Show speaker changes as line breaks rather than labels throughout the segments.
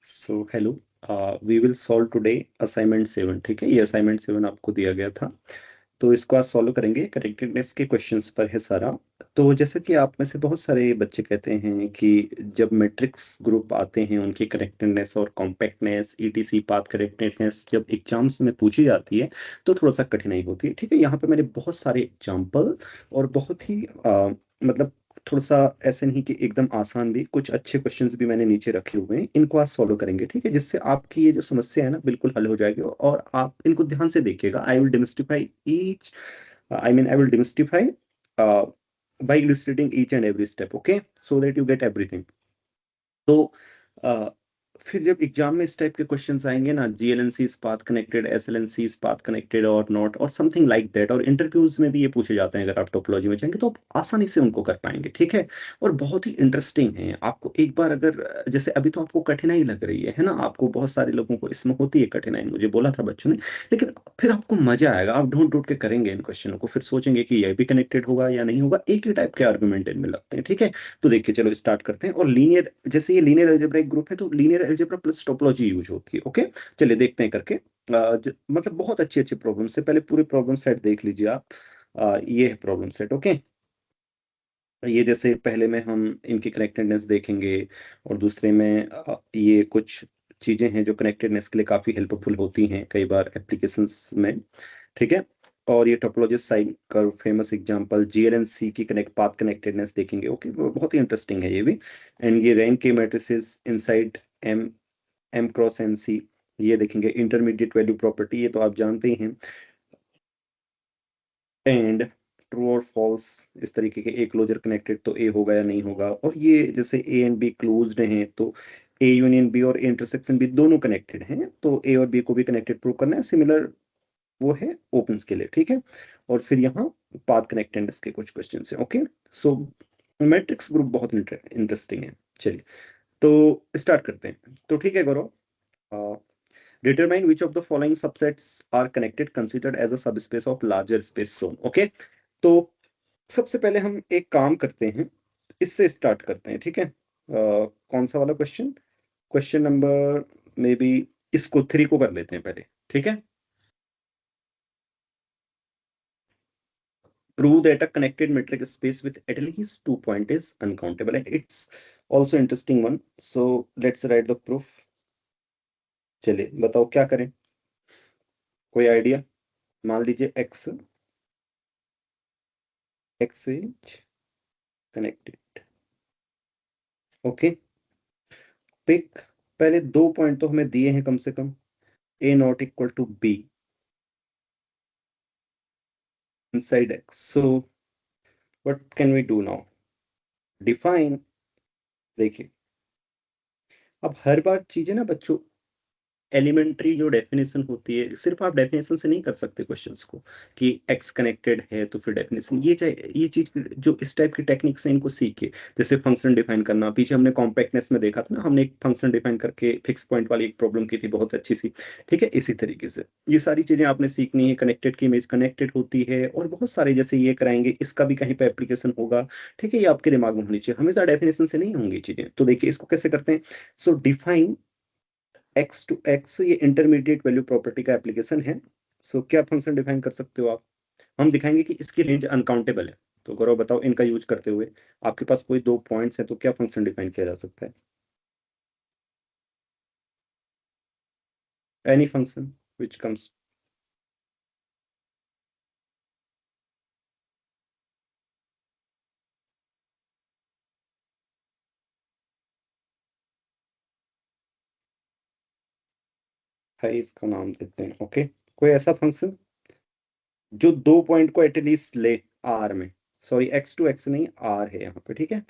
So hello, we will solve today assignment 7। ठीक है, ये असाइनमेंट 7 आपको दिया गया था, तो इसको आज सॉल्व करेंगे। करेक्टेडनेस के क्वेश्चंस पर है सारा। तो जैसे कि आप में से बहुत सारे बच्चे कहते हैं कि जब मैट्रिक्स ग्रुप आते हैं उनकी करेक्टेडनेस और कॉम्पैक्टनेस ईटीसी पाथ करेक्टेडनेस जब एग्जाम्स में पूछी जाती है तो थोड़ा सा कठिनाई होती है। ठीक है, यहाँ पे मैंने बहुत सारे एग्जाम्पल और बहुत ही मतलब थोड़ा सा ऐसे नहीं कि एकदम आसान, भी कुछ अच्छे क्वेश्चंस भी मैंने नीचे रखे हुए हैं, इनको आज सॉल्व करेंगे। ठीक है, जिससे आपकी ये जो समस्या है ना बिल्कुल हल हो जाएगी। और आप इनको ध्यान से देखिएगा। I will demystify each, I will demystify uh, by illustrating each and every step, okay, so that you get everything. तो uh, फिर जब एग्जाम में इस टाइप के क्वेश्चंस आएंगे ना, GLNC is path connected, SLNC is path connected और not, और समथिंग लाइक दैट, और इंटरव्यूज में भी ये पूछे जाते हैं, अगर आप टोपोलॉजी में जाएंगे तो आप आसानी से उनको कर पाएंगे। ठीक है, और बहुत ही इंटरेस्टिंग है। आपको एक बार अगर जैसे अभी तो आपको कठिनाई लग रही है ना, आपको बहुत सारे लोगों को इसमें होती है कठिनाई, मुझे बोला था बच्चों ने, लेकिन फिर आपको मजा आएगा। आप ढूंढ ढूंढ के करेंगे इन क्वेश्चनों को, फिर सोचेंगे कि ये भी कनेक्टेड होगा या नहीं होगा। एक ही टाइप के आर्गुमेंट इनमें लगते हैं। ठीक है, तो देखिए चलो स्टार्ट करते हैं। और लीनियर, जैसे ये लीनियर अलजेब्रा एक ग्रुप है तो linear algebra plus topology use होती है। ओके, चलिए देखते हैं करके। मतलब बहुत अच्छी अच्छी प्रॉब्लम से पहले पूरे प्रॉब्लम सेट देख लीजिए आप। ये है प्रॉब्लम सेट। ओके, ये जैसे पहले में हम इनकी कनेक्टेडनेस देखेंगे, और दूसरे में ये कुछ चीजें हैं जो कनेक्टेडनेस के लिए काफी हेल्पफुल होती हैं कई बार एप्लीकेशंस में। ठीक है, और ये topology sine curve famous example, GLNC की कनेक्ट पाथ कनेक्टेडनेस देखेंगे। ओके, बहुत ही इंटरेस्टिंग है ये भी। एंड ये रैंक के matrices inside M M cross N C, ये देखेंगे। इंटरमीडिएट वैल्यू प्रॉपर्टी, ये तो आप जानते ही हैं। एंड ट्रू और फॉल्स, इस तरीके के ए क्लोजर कनेक्टेड तो ए होगा या नहीं होगा। और ये जैसे ए एंड बी क्लोज्ड हैं तो ए यूनियन बी और ए इंटरसेक्शन बी दोनों कनेक्टेड हैं, तो ए और बी को भी कनेक्टेड प्रूव करना है। सिमिलर वो है ओपन्स के लिए। ठीक है, और फिर यहाँ पाथ कनेक्टेडनेस के कुछ क्वेश्चन है। ओके, सो मैट्रिक्स ग्रुप बहुत इंटरेस्टिंग है। चलिए तो स्टार्ट करते हैं। तो ठीक है Gaurav, determine which of the following subsets are connected considered as a subspace of larger space zone. Okay, तो सबसे पहले हम एक काम करते हैं, इससे स्टार्ट करते हैं। ठीक है, कौन सा वाला question, question number may be इसको 3 को कर लेते हैं पहले। ठीक है, prove that a connected metric space with at least 2 points is uncountable, and it's also interesting one, so let's write the proof। चलिए बताओ क्या करें, कोई आइडिया। मान लीजिए x is connected। Okay, pick, पहले 2 पॉइंट तो हमें दिए हैं कम से कम, a not equal to b inside x, so what can we do now, define। देखिए, अब हर बार चीजें ना बच्चों, एलिमेंट्री जो डेफिनेशन होती है, सिर्फ आप डेफिनेशन से नहीं कर सकते क्वेश्चंस को कि एक्स कनेक्टेड है तो फिर डेफिनेशन, ये चाहे ये चीज जो इस टाइप की टेक्निक से इनको सीखे। जैसे फंक्शन डिफाइन करना, पीछे हमने कॉम्पैक्टनेस में देखा था ना, हमने एक फंक्शन डिफाइन करके फिक्स पॉइंट वाली एक प्रॉब्लम की थी बहुत अच्छी सी। ठीक है, इसी तरीके से ये सारी चीजें आपने सीखनी है। कनेक्टेड की इमेज कनेक्टेड होती है, और बहुत सारे जैसे ये कराएंगे, इसका भी कहीं पर एप्लीकेशन होगा। ठीक है, ये आपके दिमाग में होनी चाहिए, हमेशा डेफिनेशन से नहीं होंगी चीजें। तो देखिए इसको कैसे करते हैं। So define X to X, ये इंटरमीडिएट वैल्यू प्रॉपर्टी का एप्लीकेशन है। सो क्या फंक्शन डिफाइन कर सकते हो आप, हम दिखाएंगे कि इसकी रेंज अनकाउंटेबल है। तो गौरव बताओ, इनका यूज करते हुए आपके पास कोई 2 पॉइंट्स है तो क्या फंक्शन डिफाइन किया जा सकता है। एनी फंक्शन विच कम्स, है इसका नाम देते हैं। ओके, कोई ऐसा फंक्शन जो 2 पॉइंट को एटलीस्ट ले आर में, सॉरी एक्स टू एक्स नहीं, आर है यहाँ पे। ठीक है,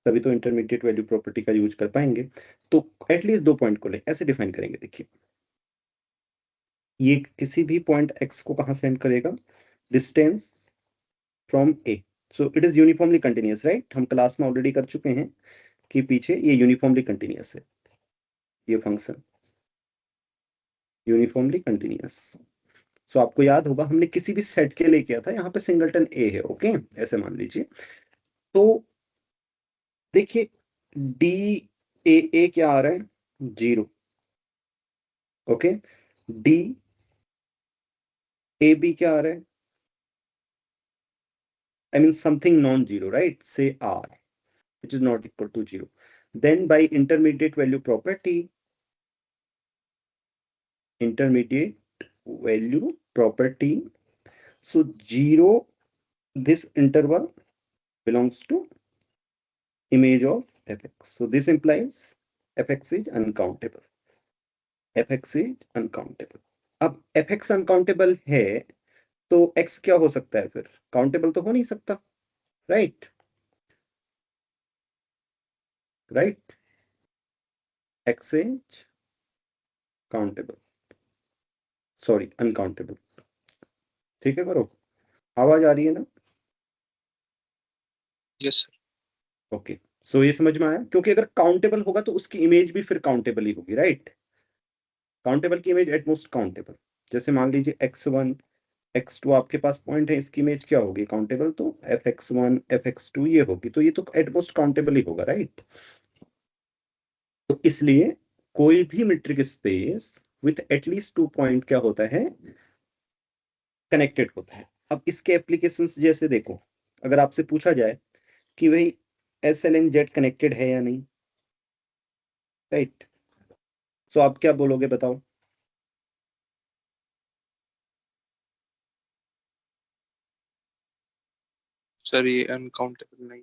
तभी तो इंटरमीडिएट वैल्यू प्रॉपर्टी का यूज कर पाएंगे। तो एटलीस्ट 2 पॉइंट को ले, ऐसे डिफाइन करेंगे। देखिए, ये किसी भी पॉइंट एक्स को कहाँ सेंड करेगा, distance from A. So it is uniformly continuous, right, हम क्लास में ऑलरेडी कर चुके हैं कि पीछे ये यूनिफॉर्मली कंटिन्यूअस है, ये फंक्शन यूनिफॉर्मली कंटिन्यूअस। सो आपको याद होगा हमने किसी भी सेट के लिए किया था, यहाँ पे सिंगलटन ए है। ओके, ऐसे मान लीजिए। तो देखिए डी ए, ए क्या आ रहा है, zero. Okay, D A B क्या आ रहा है, I mean something non-zero, right? Say R, which is not equal to zero. Then by intermediate value property, intermediate value property, so zero, this interval belongs to image of fx. So this implies fx is uncountable. fx is uncountable. अब fx uncountable है तो x क्या हो सकता है फिर, countable तो हो नहीं सकता, right? Right, x is countable, sorry uncountable. ठीक है करो, आवाज आ रही है ना?
Yes sir.
ओके, सो ये समझ में आया, क्योंकि अगर काउंटेबल होगा तो उसकी इमेज भी फिर काउंटेबल ही होगी, राइट? काउंटेबल की इमेज एटमोस्ट काउंटेबल, जैसे मान लीजिए x1 x2 आपके पास पॉइंट है, इसकी इमेज क्या होगी, काउंटेबल, तो fx1 fx2 ये होगी, तो ये तो एटमोस्ट काउंटेबल ही होगा, राइट? तो इसलिए कोई भी metric space with at least 2 point क्या होता है, कनेक्टेड होता है। अब इसके एप्लीकेशंस जैसे देखो, अगर आपसे पूछा जाए कि भाई S L N Z connected है या नहीं, राइट? सो आप क्या बोलोगे बताओ?
सर ये अनकाउंटेबल नहीं।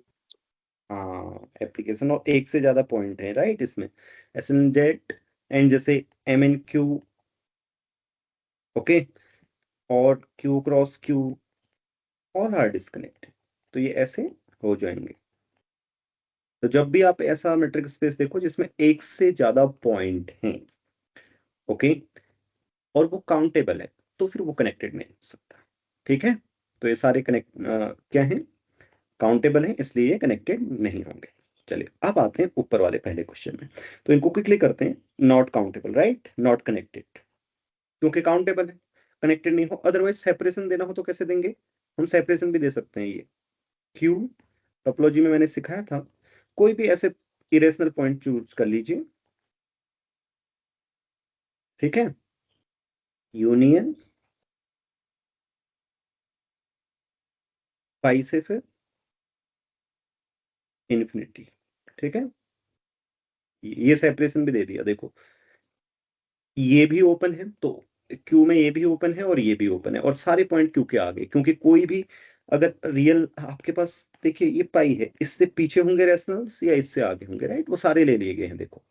हाँ, एप्लीकेशन और एक से ज्यादा पॉइंट है, राइट? इसमें एस एन जेड एंड जैसे एम एन क्यू, ओके, और Q cross Q, all are disconnected, तो ये ऐसे हो जाएंगे। तो जब भी आप ऐसा मेट्रिक स्पेस देखो जिसमें एक से ज्यादा पॉइंट हैं, ओके, और वो काउंटेबल है, तो फिर वो कनेक्टेड नहीं हो सकता। ठीक है, तो ये सारे कनेक्ट क्या है, काउंटेबल है, इसलिए ये कनेक्टेड नहीं होंगे। चलिए अब आते हैं ऊपर वाले पहले क्वेश्चन में, तो इनको क्विकली करते हैं। Not countable, right, not connected, क्योंकि काउंटेबल है, कनेक्टेड नहीं हो। अदरवाइज सेपरेशन देना हो तो कैसे देंगे, हम सेपरेशन भी दे सकते हैं। ये क्यू टोपोलॉजी में मैंने सिखाया था, कोई भी ऐसे इरेशनल पॉइंट चूज कर लीजिए, ठीक है, यूनियन पाई से फिर इन्फिनिटी, ठीक है, ये सेपरेशन भी दे दिया। देखो ये भी ओपन है, तो क्यू में ये भी ओपन है और ये भी ओपन है, और सारे पॉइंट क्यू के आगे, क्योंकि कोई भी अगर रियल आपके पास, देखिए ये पाई है, इससे पीछे होंगे रेशनल्स या इससे आगे होंगे, राइट? वो सारे ले लिए गए हैं, देखो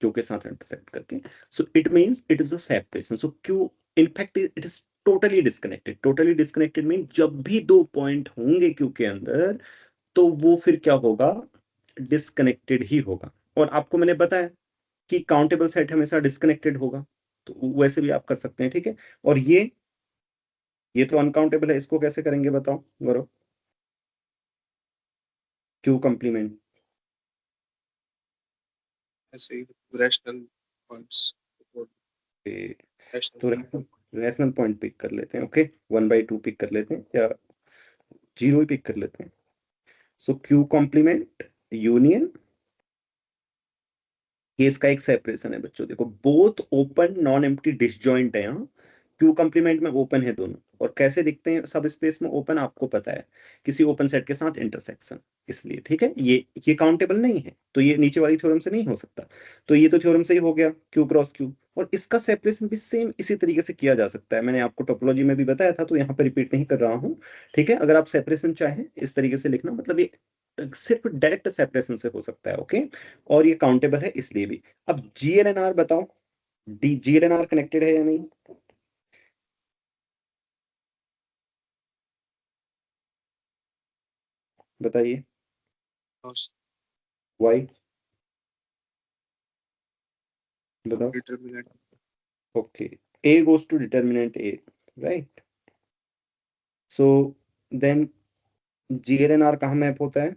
क्यू के साथ इंटरसेक्ट करके। So it means it is a separation. So Q in fact it is totally disconnected. Totally disconnected mean जब भी दो पॉइंट होंगे क्यू के अंदर, तो वो फिर क्या होगा, डिस्कनेक्टेड ही होगा। और आपको मैंने बताया कि काउंटेबल सेट हमेशा डिस्कनेक्टेड होगा, तो वैसे भी आप कर सकते हैं, ठीक है। और ये तो अनकाउंटेबल है, इसको कैसे करेंगे बताओ गौरव? क्यू कॉम्प्लीमेंट,
ऐसे ही रैशनल पॉइंट्स, रैशनल।
तो रैशनल पॉइंट पिक कर लेते हैं, ओके, 1/2 पिक कर लेते हैं या जीरो ही पिक कर लेते हैं। सो क्यू कॉम्प्लीमेंट यूनियन, ये इसका एक सेपरेशन है बच्चों। देखो both open non empty disjoint है यहाँ, क्यू कंप्लीमेंट में ओपन है दोनों। और कैसे दिखते हैं सब स्पेस में ओपन, आपको पता है, किसी ओपन सेट के साथ इंटरसेक्शन, इसलिए ठीक है। ये काउंटेबल नहीं है, तो ये नीचे वाली थ्योरम से नहीं हो सकता, तो ये तो थ्योरम से ही हो गया, क्यू क्रॉस क्यू। और इसका सेपरेशन भी सेम इसी तरीके से किया जा सकता है, मैंने आपको टोपोलॉजी में भी बताया था, तो यहाँ पर रिपीट नहीं कर रहा हूँ। ठीक है, अगर आप सेपरेशन चाहें इस तरीके से लिखना, मतलब ये सिर्फ डायरेक्ट सेपरेशन से हो सकता है, ओके। और ये काउंटेबल है इसलिए भी। अब जीएलएनआर बताओ, डी जीएलएनआर कनेक्टेड है या नहीं? बताइए, वाई, बताओ।
Determinant.
Okay, A goes to determinant A, right? So then GLNR कहाँ मैप होता है,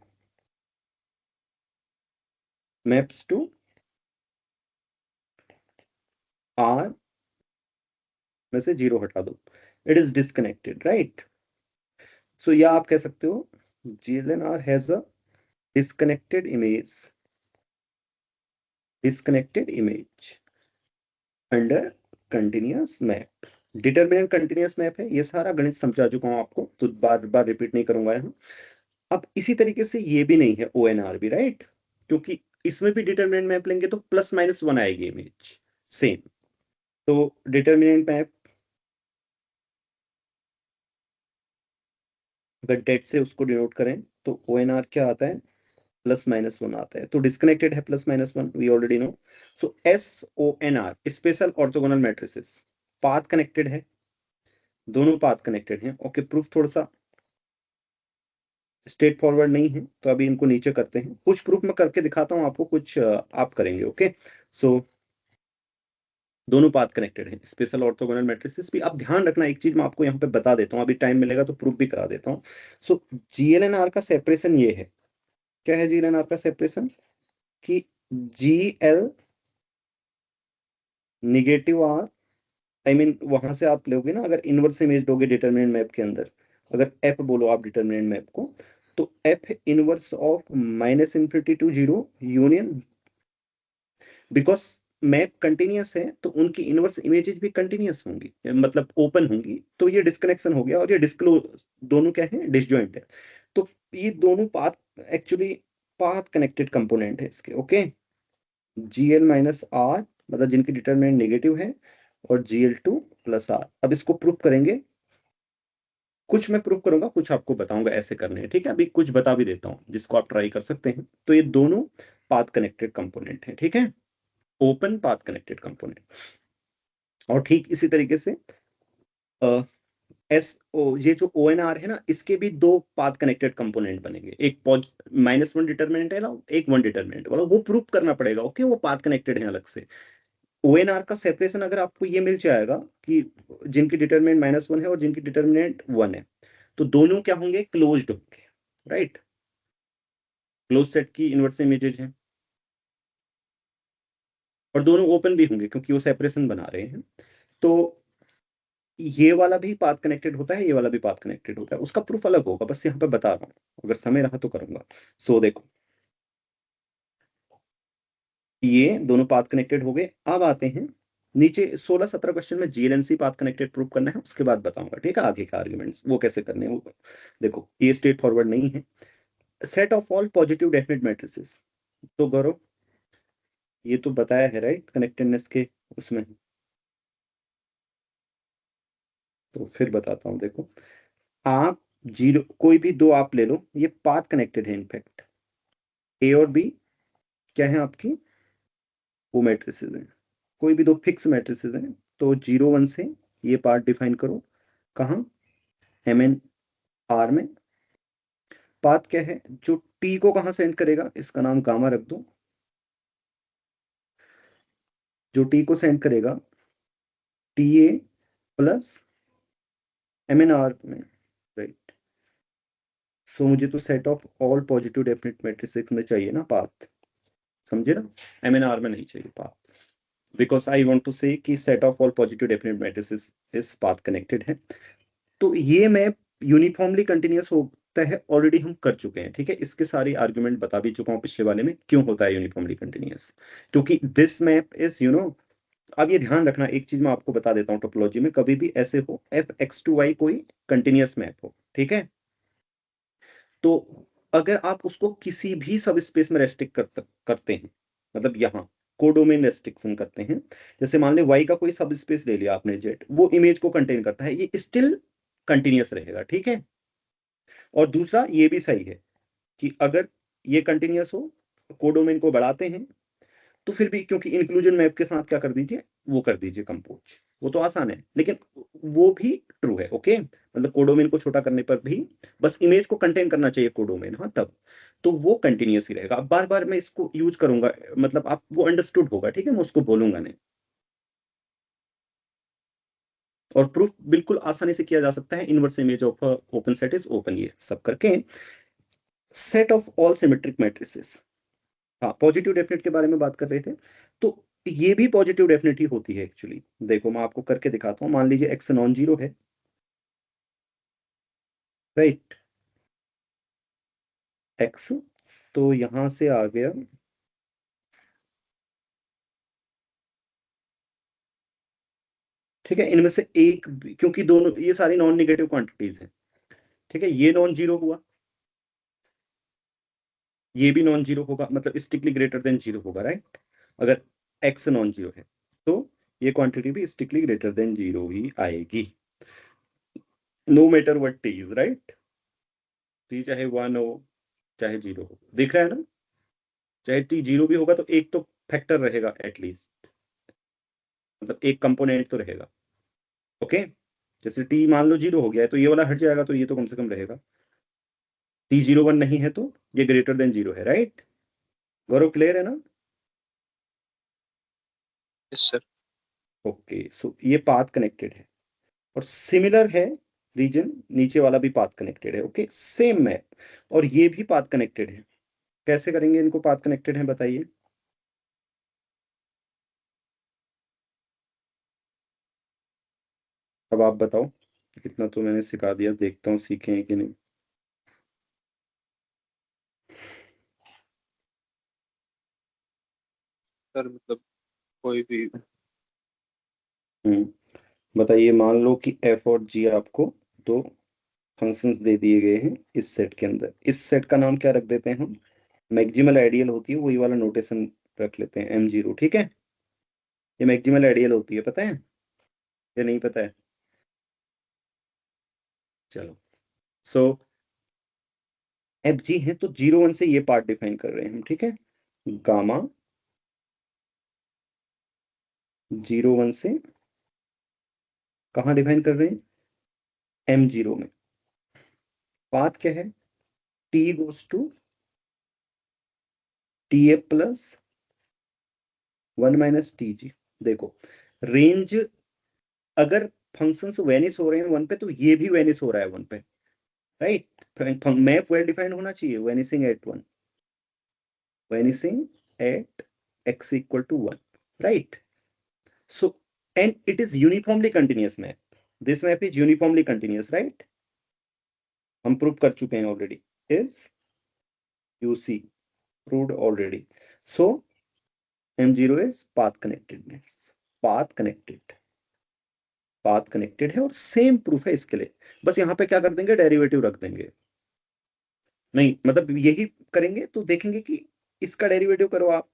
मैप्स टू आर में से जीरो हटा दो, it is disconnected, right? So या आप कह सकते हो GLNR has a disconnected image disconnected image under continuous map. Determinant continuous map है, ये सारा गणित समझा चुका हूं आपको, तो बार बार रिपीट नहीं करूंगा यहाँ। अब इसी तरीके से ये भी नहीं है, ओ एन आर भी, राइट, क्योंकि इसमें भी डिटरमिनेंट मैप लेंगे तो +-1 आएगी इमेज सेम। तो डिटरमिनेंट मैप अगर डेट से उसको डिनोट करें तो ओ एन आर क्या आता है, +-1 आता है। तो डिस्कनेक्टेड है +-1, we already know. So S O N are special orthogonal matrices, path connected है, दोनों पाथ कनेक्टेड हैं। ओके, प्रूफ थोड़ा सा स्ट्रेट फॉरवर्ड नहीं है, तो अभी इनको नीचे करते हैं। कुछ प्रूफ मैं करके दिखाता हूँ आपको, कुछ आप करेंगे। ओके, सो दोनों पाथ कनेक्टेड हैं, स्पेशल ऑर्थोगोनल मैट्रिसेस भी। आप ध्यान रखना, एक चीज मैं आपको यहाँ पे बता देता हूँ, अभी टाइम मिलेगा तो प्रूफ भी करा देता हूँ। सो जीएलएनआर का सेपरेशन ये है, क्या है जीएलएनआर का सेपरेशन, कि GL negative R, I mean वहां से आप लोगे ना, अगर इनवर्स इमेज दोगे डिटरमिनेंट मैप के अंदर, अगर एफ बोलो आप डिटरमिनेंट मैप को, तो F inverse of -∞ to 0 union, because map continuous है तो उनकी इनवर्स इमेजेस भी कंटिन्यूअस होंगी, मतलब ओपन होंगी, तो ये डिस्कनेक्शन हो गया, और ये डिस्क्लोज, दोनों क्या है, डिसजॉइंट है। तो ये दोनों path actually path connected component है इसके। ओके, GL-R मतलब जिनकी डिटरमिनेंट नेगेटिव है, और GL2+R। अब इसको प्रूव करेंगे, कुछ मैं प्रूव करूंगा, कुछ आपको बताऊंगा ऐसे करने हैं, ठीक है। अभी कुछ बता भी देता हूं जिसको आप ट्राई कर सकते हैं। तो ये दोनों पाथ कनेक्टेड कंपोनेंट है, ठीक है, ओपन पाथ कनेक्टेड कंपोनेंट। और ठीक इसी तरीके से एस ओ, ये जो ओ एन आर है ना, इसके भी दो पाथ कनेक्टेड कंपोनेंट बनेंगे, एक -1 डिटरमिनेंट है ना, एक 1 डिटरमिनेंट वाला, वो प्रूव करना पड़ेगा। ओके, वो पाथ कनेक्टेड है अलग से। ओएनआर का सेपरेशन अगर आपको ये मिल जाएगा कि जिनकी डिटरमिनेंट -1 है और जिनकी डिटरमिनेंट 1 है, तो दोनों क्या होंगे, क्लोज्ड होंगे, राइट, क्लोज सेट की इनवर्स इमेजेस हैं, और दोनों ओपन भी होंगे क्योंकि वो सेपरेशन बना रहे हैं। तो ये वाला भी पाथ कनेक्टेड होता है, ये वाला भी पाथ कनेक्टेड होता है, उसका प्रूफ अलग होगा, बस यहाँ पे बता रहा हूँ, अगर समय रहा तो करूंगा। सो देखो, ये दोनों पाथ कनेक्टेड हो गए। अब आते हैं नीचे, 16-17 क्वेश्चन में जीएलएनसी पाथ कनेक्टेड प्रूव करना है, उसके बाद बताऊंगा, ठीक है, आगे के आर्ग्यूमेंट्स वो कैसे करने हैं वो। देखो, ये स्ट्रेट फॉरवर्ड नहीं है। Set of all positive definite matrices, तो गौरव ये तो बताया है, राइट, कनेक्टेडनेस के उसमें, तो फिर बताता हूँ। देखो, आप जीरो कोई भी दो आप ले लो, ये पाथ कनेक्टेड है इनफैक्ट, ए और बी क्या है आपकी, वो मैट्रिसेस हैं, कोई भी दो फिक्स मैट्रिसेस हैं। तो 0-1 से ये पार्ट डिफाइन करो, कहाँ, MN R में। पाथ क्या है, जो टी को कहाँ सेंड करेगा, इसका नाम गामा रख दो, जो टी को सेंड करेगा TA+MNR में, राइट। सो मुझे तो set of all positive definite matrices में चाहिए ना पाथ, समझे ना, MNR में नहीं चाहिए path, because I want to say कि set of all positive definite matrices is path connected है। तो ये मैप यूनिफॉर्मली कंटिन्यूअस होता है, ऑलरेडी हम कर चुके हैं, ठीक है, इसके सारे आर्गुमेंट बता भी चुका हूँ पिछले वाले में, क्यों होता है यूनिफॉर्मली कंटिन्यूअस, क्योंकि दिस मैप इज अब ये ध्यान रखना, एक चीज मैं आपको बता देता हूँ, टोपोलॉजी में कभी भी ऐसे हो Fx to y कोई कंटिन्यूअस मैप हो, ठीक है, तो अगर आप उसको किसी भी सब स्पेस में रेस्ट्रिक्ट करते हैं, मतलब यहाँ कोडोमेन रेस्ट्रिक्शन करते हैं, जैसे मान ले y का कोई सब स्पेस ले लिया आपने, जेड, वो इमेज को कंटेन करता है, ये स्टिल कंटिन्यूअस रहेगा, ठीक है। और दूसरा ये भी सही है कि अगर ये कंटिन्यूअस हो, कोडोमेन को बढ़ाते हैं, तो फिर भी क्योंकि इंक्लूजन मैप के साथ क्या कर दीजिए, वो कर दीजिए कंपोज, वो तो आसान है, लेकिन वो भी ट्रू है। ओके, मतलब कोडोमेन को छोटा करने पर भी बस इमेज को कंटेन करना चाहिए कोडोमेन, हाँ, तब तो वो कंटिन्यूस ही रहेगा। अब बार बार मैं इसको यूज करूंगा, मतलब आप वो अंडरस्टूड होगा, ठीक है, मैं उसको बोलूंगा नहीं। और प्रूफ बिल्कुल आसानी से किया जा सकता है, inverse image of open set is open, ये सब करके। Set of all symmetric matrices, हाँ, पॉजिटिव डेफिनेट के बारे में बात कर रहे थे, तो ये भी पॉजिटिव डेफिनेट ही होती है एक्चुअली। देखो मैं आपको करके दिखाता हूँ, मान लीजिए एक्स नॉन जीरो है, राइट, एक्स, तो यहां से आ गया ठीक है, इनमें से एक क्योंकि दोनों ये सारी नॉन निगेटिव क्वांटिटीज हैं, ठीक है, ये नॉन जीरो हुआ, ये भी नॉन जीरो होगा, मतलब स्ट्रिक्टली ग्रेटर देन जीरो होगा, राइट। अगर एक्स नॉन जीरो है तो ये क्वांटिटी भी स्ट्रिक्टली ग्रेटर देन जीरो ही आएगी, no matter what T is, right. T चाहे वन हो चाहे जीरो हो, दिख रहा है ना, चाहे टी जीरो भी होगा तो एक तो फैक्टर रहेगा एटलीस्ट, मतलब एक कंपोनेंट तो रहेगा। ओके, जैसे टी मान लो जीरो हो गया है तो ये वाला हट जाएगा, तो ये तो कम से कम रहेगा। टी जीरो वन नहीं है तो ये ग्रेटर देन जीरो है, राइट। गौरव क्लियर है ना?
Yes sir.
ओके, सो ये पाथ कनेक्टेड है और सिमिलर है रीजन, नीचे वाला भी पाथ कनेक्टेड है, ओके सेम मैप, और ये भी पाथ कनेक्टेड है। कैसे करेंगे इनको पाथ कनेक्टेड है बताइए। अब आप बताओ, इतना तो मैंने सिखा दिया, देखता हूँ सीखे हैं कि नहीं।
सर मतलब कोई भी।
बताइए, मान लो कि एफ और जी आपको दो फंक्शंस दे दिए गए हैं इस सेट के अंदर, इस सेट का नाम क्या रख देते हैं हम, मैक्सिमल आइडियल होती है, वही वाला नोटेशन रख लेते हैं एम जीरो, ठीक है। ये मैक्सिमल आइडियल होती है, पता है या नहीं पता है? चलो, सो एफ जी है तो जीरो वन से ये पार्ट डिफाइन कर रहे हैं हम, ठीक है। गामा जीरो वन से कहाँ डिफाइन कर रहे हैं, एम जीरो में। पाथ क्या है, T goes to T A plus one minus T G. देखो, रेंज, अगर फंक्शंस वेनिस हो रहे हैं वन पे तो ये भी वेनिस हो रहा है वन पे, राइट। मैप वेल डिफाइंड होना चाहिए, vanishing at one, vanishing at X equal to one, right. So and it is uniformly continuous map, this map is uniformly continuous, right. हम प्रूव कर चुके हैं already, is you see proved already. So M0 is path connectedness, path connected, पाथ connected है और same proof है इसके लिए। बस यहाँ पे क्या कर देंगे, डेरिवेटिव रख देंगे, नहीं मतलब यही करेंगे तो देखेंगे कि इसका डेरिवेटिव करो आप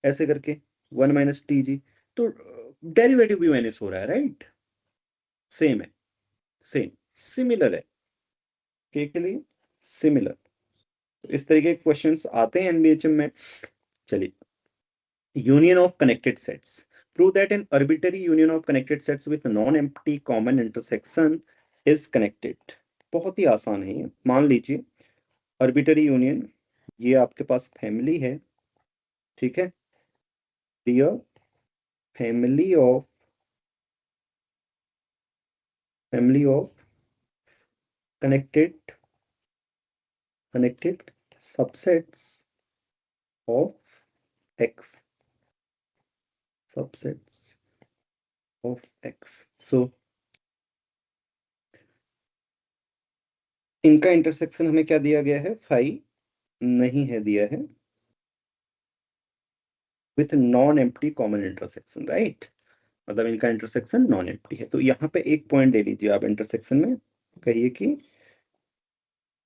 ऐसे करके, वन माइनस टी जी, तो डेरिवेटिव भी माइनस हो रहा है, राइट। सेम है, सेम सिमिलर है, के लिए सिमिलर। इस तरीके के क्वेश्चंस आते हैं एनबीएचएम में। चलिए, union of connected sets, prove that an arbitrary union of connected sets with non-empty common intersection is connected। बहुत ही आसान है ये, मान लीजिए arbitrary union, ये आपके पास फैमिली है, ठीक है, dear family of connected connected subsets of X, subsets of X. So इनका इंटरसेक्शन हमें क्या दिया गया है, फाई नहीं है दिया है, with non empty common intersection, right. मतलब इनका इंटरसेक्शन नॉन एम्प्टी है, तो यहाँ पे एक पॉइंट ले लीजिए आप इंटरसेक्शन में, कहिए कि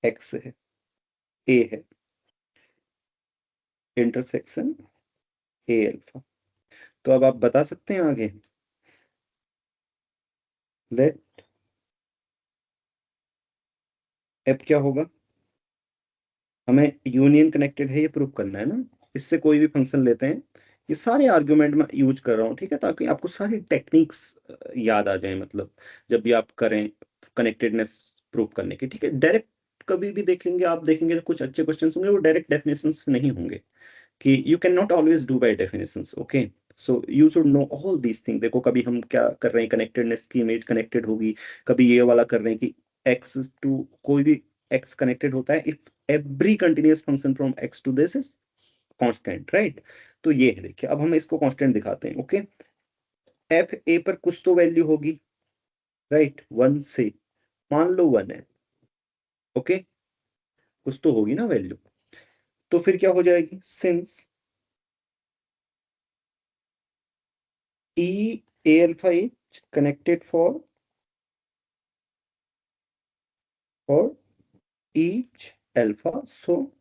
एक्स है, ए है, इंटरसेक्शन ए अल्फा। तो अब आप बता सकते हैं आगे, लेट एफ क्या होगा, हमें यूनियन कनेक्टेड है ये प्रूव करना है ना, इससे कोई भी फंक्शन लेते हैं, ये सारे आर्ग्यूमेंट में यूज कर रहा हूँ, ठीक है, ताकि आपको सारी टेक्निक्स याद आ जाए, मतलब जब भी आप करें कनेक्टेडनेस प्रूव करने की, ठीक है। डायरेक्ट कभी भी देख लेंगे आप, देखेंगे तो कुछ अच्छे क्वेश्चंस होंगे, वो डायरेक्ट डेफिनेशंस नहीं होंगे, कि you can not always do by definitions, okay. So you should know all these thing. देखो, कभी हम क्या कर रहे हैं, कनेक्टेडनेस की इमेज कनेक्टेड होगी, कभी ये वाला कर रहे हैं कि एक्स टू कोई भी एक्स कनेक्टेड होता है if every continuous function from X to this is constant, right. तो ये है, देखिए अब हम इसको कांस्टेंट दिखाते हैं, ओके। एफ ए पर कुछ तो वैल्यू होगी, राइट, वन से, मान लो वन है, ओके, कुछ तो होगी ना वैल्यू, तो फिर क्या हो जाएगी, since E A alpha A connected for each alpha. So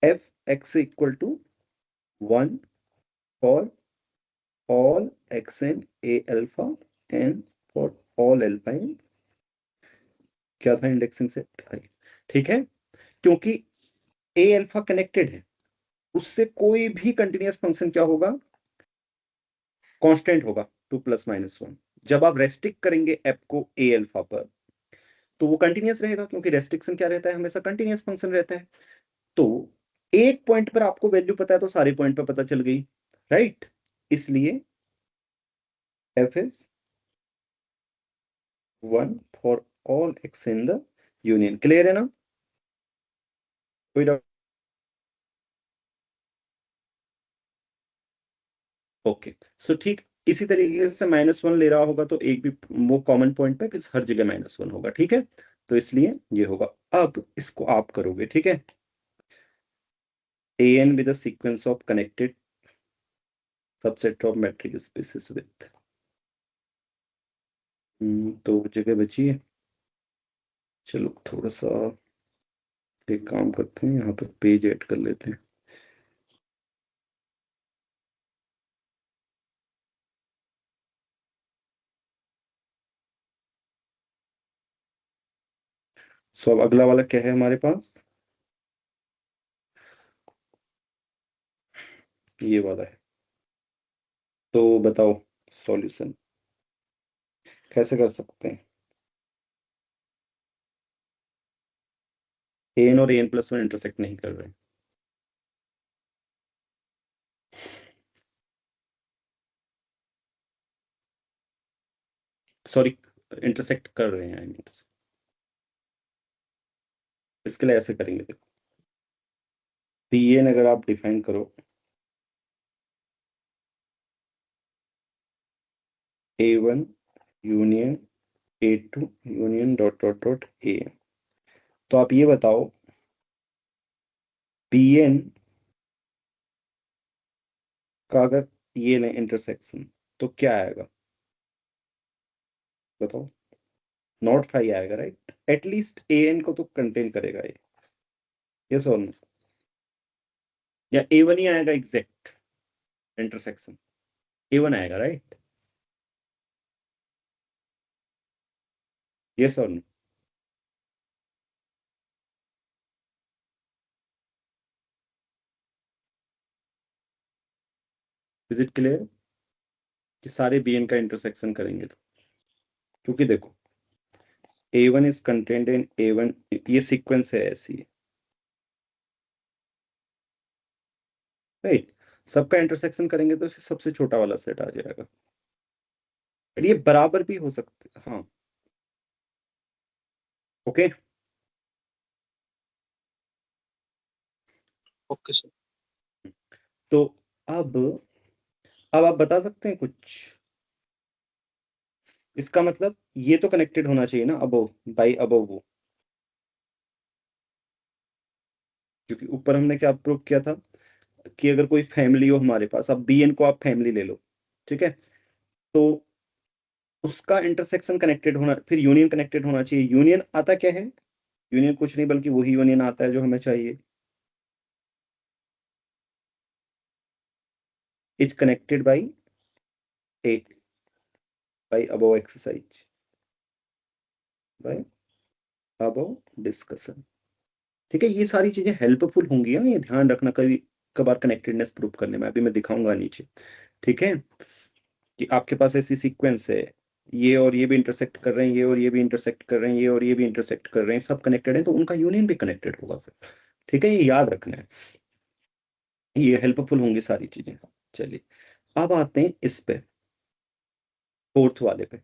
fx equal to 1 for all x in a alpha and for all alpha in क्या था इंडेक्सिंग सेट आई, ठीक है। क्योंकि ए अल्फा कनेक्टेड है, उससे कोई भी कंटिन्यूअस फंक्शन क्या होगा, कांस्टेंट होगा 2 ± 1। जब आप रेस्ट्रिक्ट करेंगे एफ को ए अल्फा पर तो वो कंटिन्यूअस रहेगा, क्योंकि रेस्ट्रिक्शन क्या रहता है, हमेशा कंटिन्यूअस फंक्शन रहता है। तो एक पॉइंट पर आपको वैल्यू पता है तो सारे पॉइंट पर पता चल गई, राइट। इसलिए F is 1 for all x in the union. Clear है ना, कोई डाउट? ओके, सो ठीक इसी तरीके से -1 ले रहा होगा तो एक भी वो कॉमन पॉइंट पे फिर हर जगह -1 होगा, ठीक है। तो इसलिए ये होगा। अब इसको आप करोगे, ठीक है, an with a sequence of connected subset of metric spaces with तो जगह बची है। चलो थोड़ा सा एक काम करते हैं, यहाँ पे पेज ऐड कर लेते हैं। सो अब अगला वाला क्या है हमारे पास, ये वाला है। तो बताओ सॉल्यूशन कैसे कर सकते हैं। एन और an+1 इंटरसेक्ट नहीं कर रहे हैं, सॉरी इंटरसेक्ट कर रहे हैं, इसके लिए ऐसे करेंगे, देखो pn अगर आप डिफाइन करो a1 union a2 union dot dot dot a, तो आप ये बताओ pn का अगर ये लें इंटरसेक्शन तो क्या आएगा, बताओ। नॉट 5 आएगा, राइट। एटलीस्ट an को तो कंटेन करेगा ये, यस और नो, या a1 ही आएगा एग्जैक्ट इंटरसेक्शन, a1 आएगा, राइट, यस और नो। इज इट क्लियर कि सारे bn का इंटरसेक्शन करेंगे तो, क्योंकि देखो a1 is contained in a1, ये सीक्वेंस है ऐसी, राइट। सबका इंटरसेक्शन करेंगे तो सबसे छोटा वाला सेट आ जाएगा। ये बराबर भी हो सकते, हाँ, ओके।
Okay sir.
तो अब अब आप बता सकते हैं कुछ, इसका मतलब ये तो कनेक्टेड होना चाहिए ना अबव, बाई अबव वो, क्योंकि ऊपर हमने क्या प्रूव किया था कि अगर कोई फैमिली हो हमारे पास, अब bn को आप फैमिली ले लो, ठीक है, तो उसका इंटरसेक्शन कनेक्टेड होना, फिर यूनियन कनेक्टेड होना चाहिए। यूनियन आता क्या है, यूनियन कुछ नहीं बल्कि वही यूनियन आता है जो हमें चाहिए, is connected by A, by above exercise, by above discussion, ठीक है। ये सारी चीजें हेल्पफुल होंगी, हाँ, ये ध्यान रखना कभी कभार कनेक्टेडनेस प्रूव करने में, अभी मैं दिखाऊंगा नीचे, ठीक है, कि आपके पास ऐसी सीक्वेंस है, ये और ये भी इंटरसेक्ट कर रहे हैं, ये और ये भी इंटरसेक्ट कर रहे हैं, ये और ये भी इंटरसेक्ट कर रहे हैं, सब कनेक्टेड है तो उनका यूनियन भी कनेक्टेड होगा फिर, ठीक है, ये याद रखना है, ये हेल्पफुल होंगी सारी चीजें। चलिए अब आते हैं इस पे, फोर्थ वाले पे।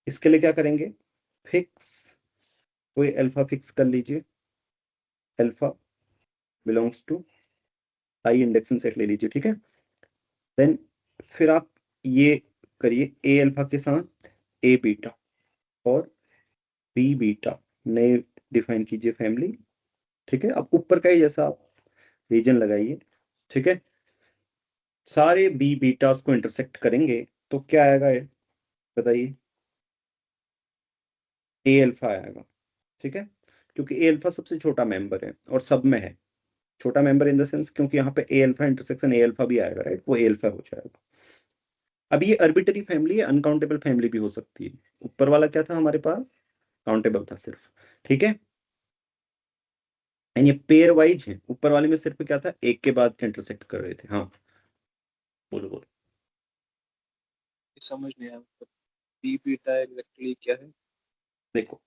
इसके लिए क्या करेंगे, फिक्स, कोई अल्फा फिक्स कर लीजिए, alpha belongs to I indexing set ले लीजिए, ठीक है। देन फिर आप ये करिए ए अल्फा के साथ ए बीटा और बी बीटा, नए डिफाइन कीजिए फैमिली, ठीक है। अब ऊपर का ही जैसा आप रीजन लगाइए, ठीक है, सारे बी बीटास को इंटरसेक्ट करेंगे तो क्या आएगा ये बताइए? ए अल्फा आएगा, ठीक है, क्योंकि ए अल्फा सबसे छोटा मेंबर है और सब में है। छोटा मेंबर इन द सेंस क्योंकि यहाँ पे ए अल्फा इंटरसेक्शन ए अल्फा भी आएगा, राइट, वो ए अल्फा हो जाएगा। अब ये अर्बिटरी फैमिली है, अनकाउंटेबल फैमिली भी हो सकती है। ऊपर वाला क्या था हमारे पास? काउंटेबल था सिर्फ, ठीक है। एंड ये पेयर वाइज है, ऊपर वाले में सिर्फ क्या था, एक के बाद इंटरसेक्ट कर रहे थे। हाँ, बोलो बोलो।
समझ नहीं आया मतलब बी बीटा एग्जैक्टली क्या है?
देखो,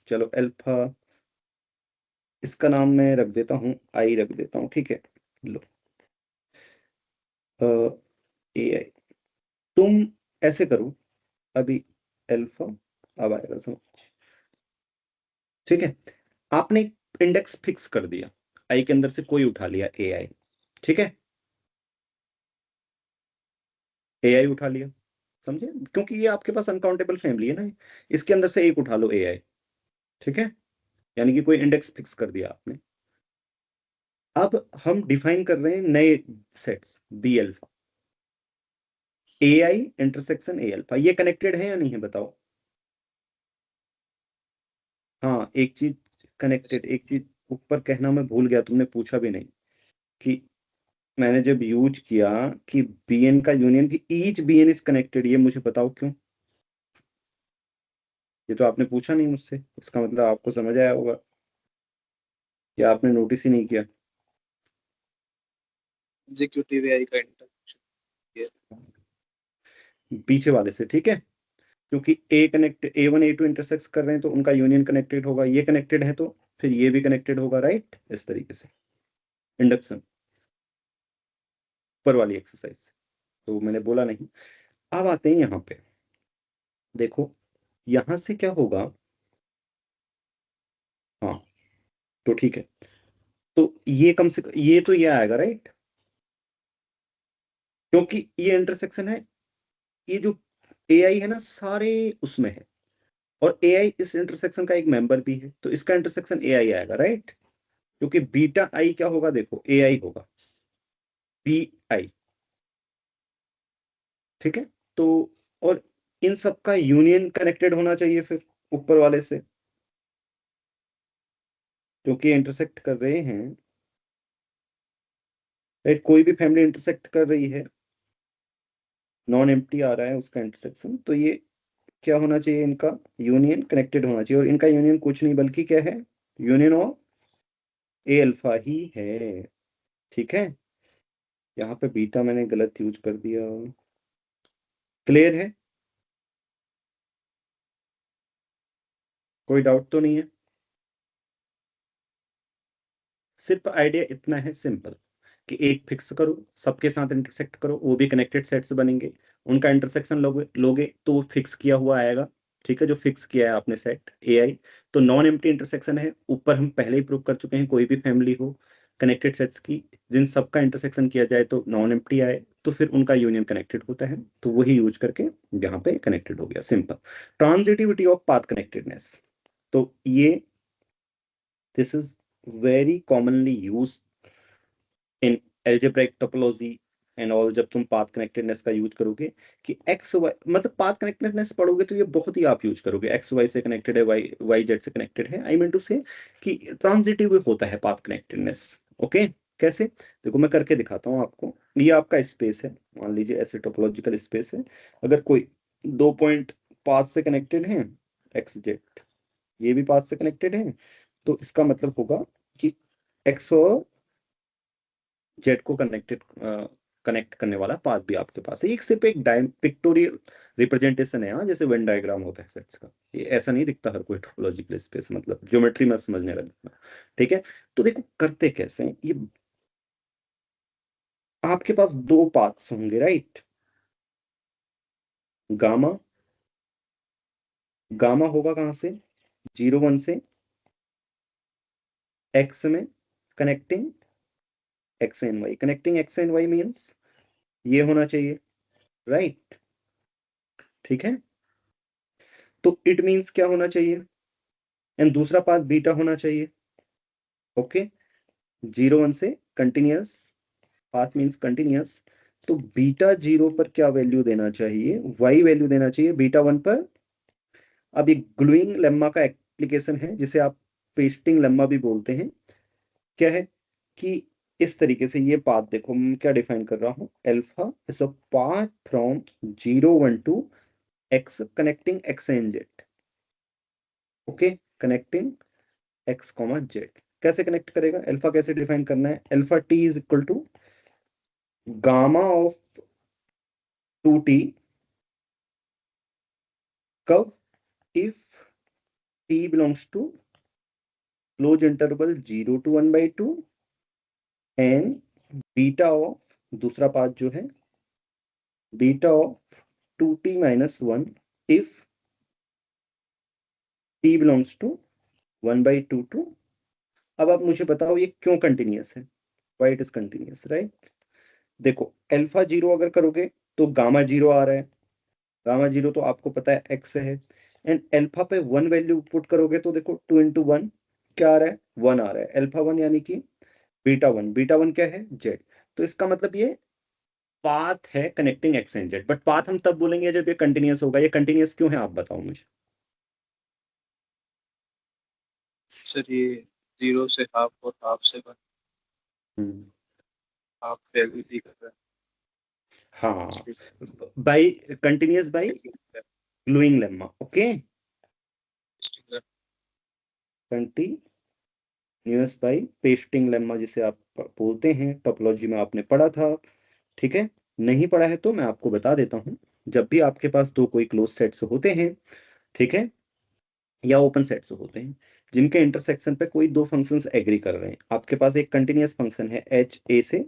चलो अल्फा, इसका नाम मैं रख देता हूँ, आई रख देता हूँ, ठीक है। लो, ए आई, तुम ऐसे करो अभी, अल्फा, अब आएगा समझ, ठीक है। आपने इंडेक्स फिक्स कर दिया, आई के अंदर से कोई उठा लिया ए आई, ठीक है, ए आई उठा लिया, समझे, क्योंकि ये आपके पास अनकाउंटेबल फैमिली है ना, इसके अंदर से एक उठा लो ए आई, ठीक है, यानी कि कोई इंडेक्स फिक्स कर दिया आपने। अब हम डिफाइन कर रहे हैं नए sets, B alpha, A I intersection A alpha, ये कनेक्टेड है या नहीं है बताओ? हाँ, एक चीज
Yes,
कनेक्टेड, एक चीज ऊपर कहना मैं भूल गया, तुमने पूछा भी नहीं कि मैंने जब यूज किया कि बी एन का यूनियन भी, each B N is connected, ये मुझे बताओ क्यों? ये तो आपने पूछा नहीं मुझसे, इसका मतलब आपको समझ आया होगा, या आपने नोटिस ही नहीं किया?
एग्जीक्यूटिव एआई का इंटरसेक्शन ये
पीछे वाले से, ठीक है, क्योंकि A connect A one A two intersect कर रहे हैं तो उनका यूनियन कनेक्टेड होगा, ये कनेक्टेड है तो फिर ये भी कनेक्टेड होगा, राइट, इस तरीके से इंडक्शन, ऊपर वाली एक्सरसाइज। तो मैंने बोला नहीं। अब आते हैं यहाँ पे, देखो यहां से क्या होगा। हाँ, तो ठीक है, तो ये कम से कम ये तो ये आएगा, राइट, क्योंकि ये इंटरसेक्शन है, ये जो ए आई है ना सारे उसमें है, और ए आई इस इंटरसेक्शन का एक मेंबर भी है, तो इसका इंटरसेक्शन ए आई आएगा, राइट, क्योंकि बीटा आई क्या होगा, देखो ए आई होगा, बी आई, ठीक है। तो और इन सब का यूनियन कनेक्टेड होना चाहिए फिर ऊपर वाले से, क्योंकि इंटरसेक्ट कर रहे हैं, राइट, कोई भी फैमिली इंटरसेक्ट कर रही है, नॉन एम्प्टी आ रहा है उसका इंटरसेक्शन, तो ये क्या होना चाहिए, इनका यूनियन कनेक्टेड होना चाहिए, और इनका यूनियन कुछ नहीं बल्कि क्या है, यूनियन ऑफ ए अल्फा ही है, ठीक है। यहाँ पे बीटा मैंने गलत यूज कर दिया, क्लियर है, कोई डाउट तो नहीं है? सिर्फ आइडिया इतना है सिंपल, कि एक फिक्स करो, सबके साथ इंटरसेक्ट करो, वो भी कनेक्टेड सेट्स बनेंगे, उनका इंटरसेक्शन लोगे लोगे तो वो फिक्स किया हुआ आएगा, ठीक है, जो फिक्स किया है आपने सेट ए आई, तो नॉन एम्प्टी इंटरसेक्शन है, ऊपर हम पहले ही प्रूव कर चुके हैं, कोई भी फैमिली हो कनेक्टेड सेट्स की, जिन सबका इंटरसेक्शन किया जाए तो नॉन एम्प्टी आए, तो फिर उनका यूनियन कनेक्टेड होता है, तो वही यूज करके यहाँ पे कनेक्टेड हो गया, simple. Transitivity of path connectedness, तो ये this is very commonly use in algebraic topology and all, जब तुम पाथ कनेक्टेडनेस का यूज करोगे कि एक्स वाई, मतलब पाथ कनेक्टेडनेस पढ़ोगे तो ये बहुत ही आप यूज करोगे, एक्स वाई से कनेक्टेड है, वाई वाई जेड से कनेक्टेड है, आई मीन टू से कि ट्रांजिटिव होता है पाथ कनेक्टेडनेस, ओके। कैसे? देखो मैं करके दिखाता हूँ आपको, ये आपका स्पेस है, मान लीजिए ऐसे टोपोलॉजिकल स्पेस है, अगर कोई दो पॉइंट पाथ से कनेक्टेड है, एक्स जेड, ये भी पाथ से कनेक्टेड है, तो इसका मतलब होगा कि एक्स और जेड को कनेक्ट करने वाला पाथ भी आपके पास है, एक सिर्फ एक पिक्टोरियल रिप्रेजेंटेशन है, हाँ, जैसे वेन डायग्राम होता है सेट्स का, ये ऐसा नहीं दिखता हर कोई टोपोलॉजिकल स्पेस, मतलब ज्योमेट्री में समझने लगना, ठीक है। तो देखो करते कैसे हैं ये, आपके पास दो पाथ्स होंगे, राइट, गामा, गामा होगा कहाँ से, 0 1 से एक्स में, connecting X and Y, connecting X and Y means ये होना चाहिए, राइट, ठीक है, तो इट मीन्स क्या होना चाहिए, एंड दूसरा पाथ बीटा होना चाहिए, ओके, 0 1 से कंटिन्यूअस, पाथ मीन्स कंटिन्यूअस, तो बीटा 0 पर क्या वैल्यू देना चाहिए, y वैल्यू देना चाहिए बीटा 1 पर। अब ये ग्लूइंग लेम्मा का एप्लीकेशन है जिसे आप पेस्टिंग लेम्मा भी बोलते हैं। क्या है कि इस तरीके से ये पाथ देखो मैं क्या डिफाइन कर रहा हूँ, alpha is a path from 0 1 to x connecting x and z। Okay, connecting x comma Z. कैसे कनेक्ट करेगा, अल्फा कैसे डिफाइन करना है, alpha T is equal to gamma of 2t कव if t belongs to close interval 0 to 1/2 and beta of दूसरा part जो है beta of 2t - 1 if t belongs to 1/2 to. अब आप मुझे बताओ ये क्यों कंटिन्यूअस है, why it is continuous, right. देखो अल्फा 0 अगर करोगे तो गामा 0 आ रहा है, गामा 0 तो आपको पता है एक्स है। एंड अल्फा पे 1 वैल्यू पुट करोगे तो देखो 2 × 1 क्या आ रहा है, 1 आ रहा है, अल्फा 1 यानी कि बीटा 1, बीटा 1 क्या है, जेड। तो इसका मतलब ये पाथ है connecting X and Z, but path हम तब बोलेंगे जब ये कंटिन्यूअस होगा। ये कंटिन्यूअस क्यों है आप बताओ मुझे।
सर ये 0 से हाफ और हाफ से 1,
हम्म,
हाफ वैल्यू दी कर रहा
हाँ,
है।
By continuous by gluing lemma. Okay, continuous by pasting lemma जिसे आप बोलते हैं, टोपोलॉजी में आपने पढ़ा था। ठीक है, नहीं पढ़ा है तो मैं आपको बता देता हूँ। जब भी आपके पास दो कोई क्लोज सेट्स होते हैं, ठीक है, या ओपन सेट्स होते हैं जिनके इंटरसेक्शन पे कोई दो फंक्शंस एग्री कर रहे हैं, आपके पास एक कंटिन्यूअस फंक्शन है एच ए से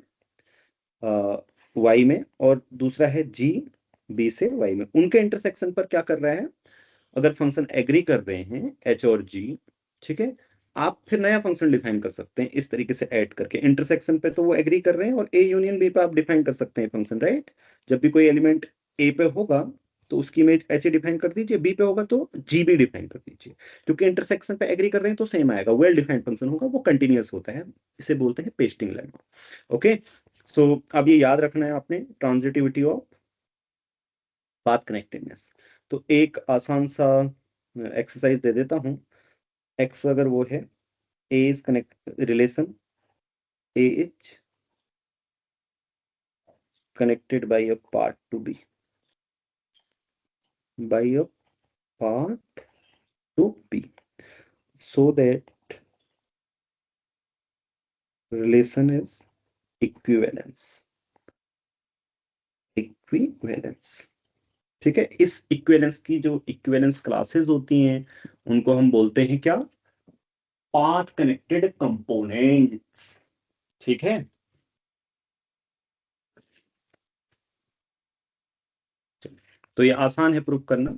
वाई में और दूसरा है जी बी से वाई में, उनके इंटरसेक्शन पर क्या कर रहा है, अगर फंक्शन एग्री कर रहे हैं एच और जी, ठीक है, आप फिर नया फंक्शन डिफाइन कर सकते हैं इस तरीके से ऐड करके। इंटरसेक्शन पे तो वो एग्री कर रहे हैं और ए यूनियन बी पे आप डिफाइन कर सकते हैं फंक्शन, राइट। जब भी कोई एलिमेंट ए पे होगा तो उसकी इमेज एच ए डिफाइन कर दीजिए, बी पे होगा तो जी बी डिफाइन कर दीजिए। क्योंकि इंटरसेक्शन पे एग्री कर रहे हैं तो सेम आएगा, वेल डिफाइंड फंक्शन होगा, वो कंटिन्यूअस होता है, इसे बोलते हैं पेस्टिंग लेम्मा। ओके, सो अब ये याद रखना है आपने, ट्रांजिटिविटी ऑफ पाथ कनेक्टेडनेस। तो एक आसान सा एक्सरसाइज दे देता हूँ। एक्स अगर वो है, A is connect relation, A is connected by a path to B, by a path to B, so that relation is equivalence, equivalence. ठीक है, इस इक्विवेलेंस की जो इक्विवेलेंस क्लासेस होती हैं उनको हम बोलते हैं क्या, पाथ कनेक्टेड कंपोनेंट्स। ठीक है, तो ये आसान है प्रूव करना।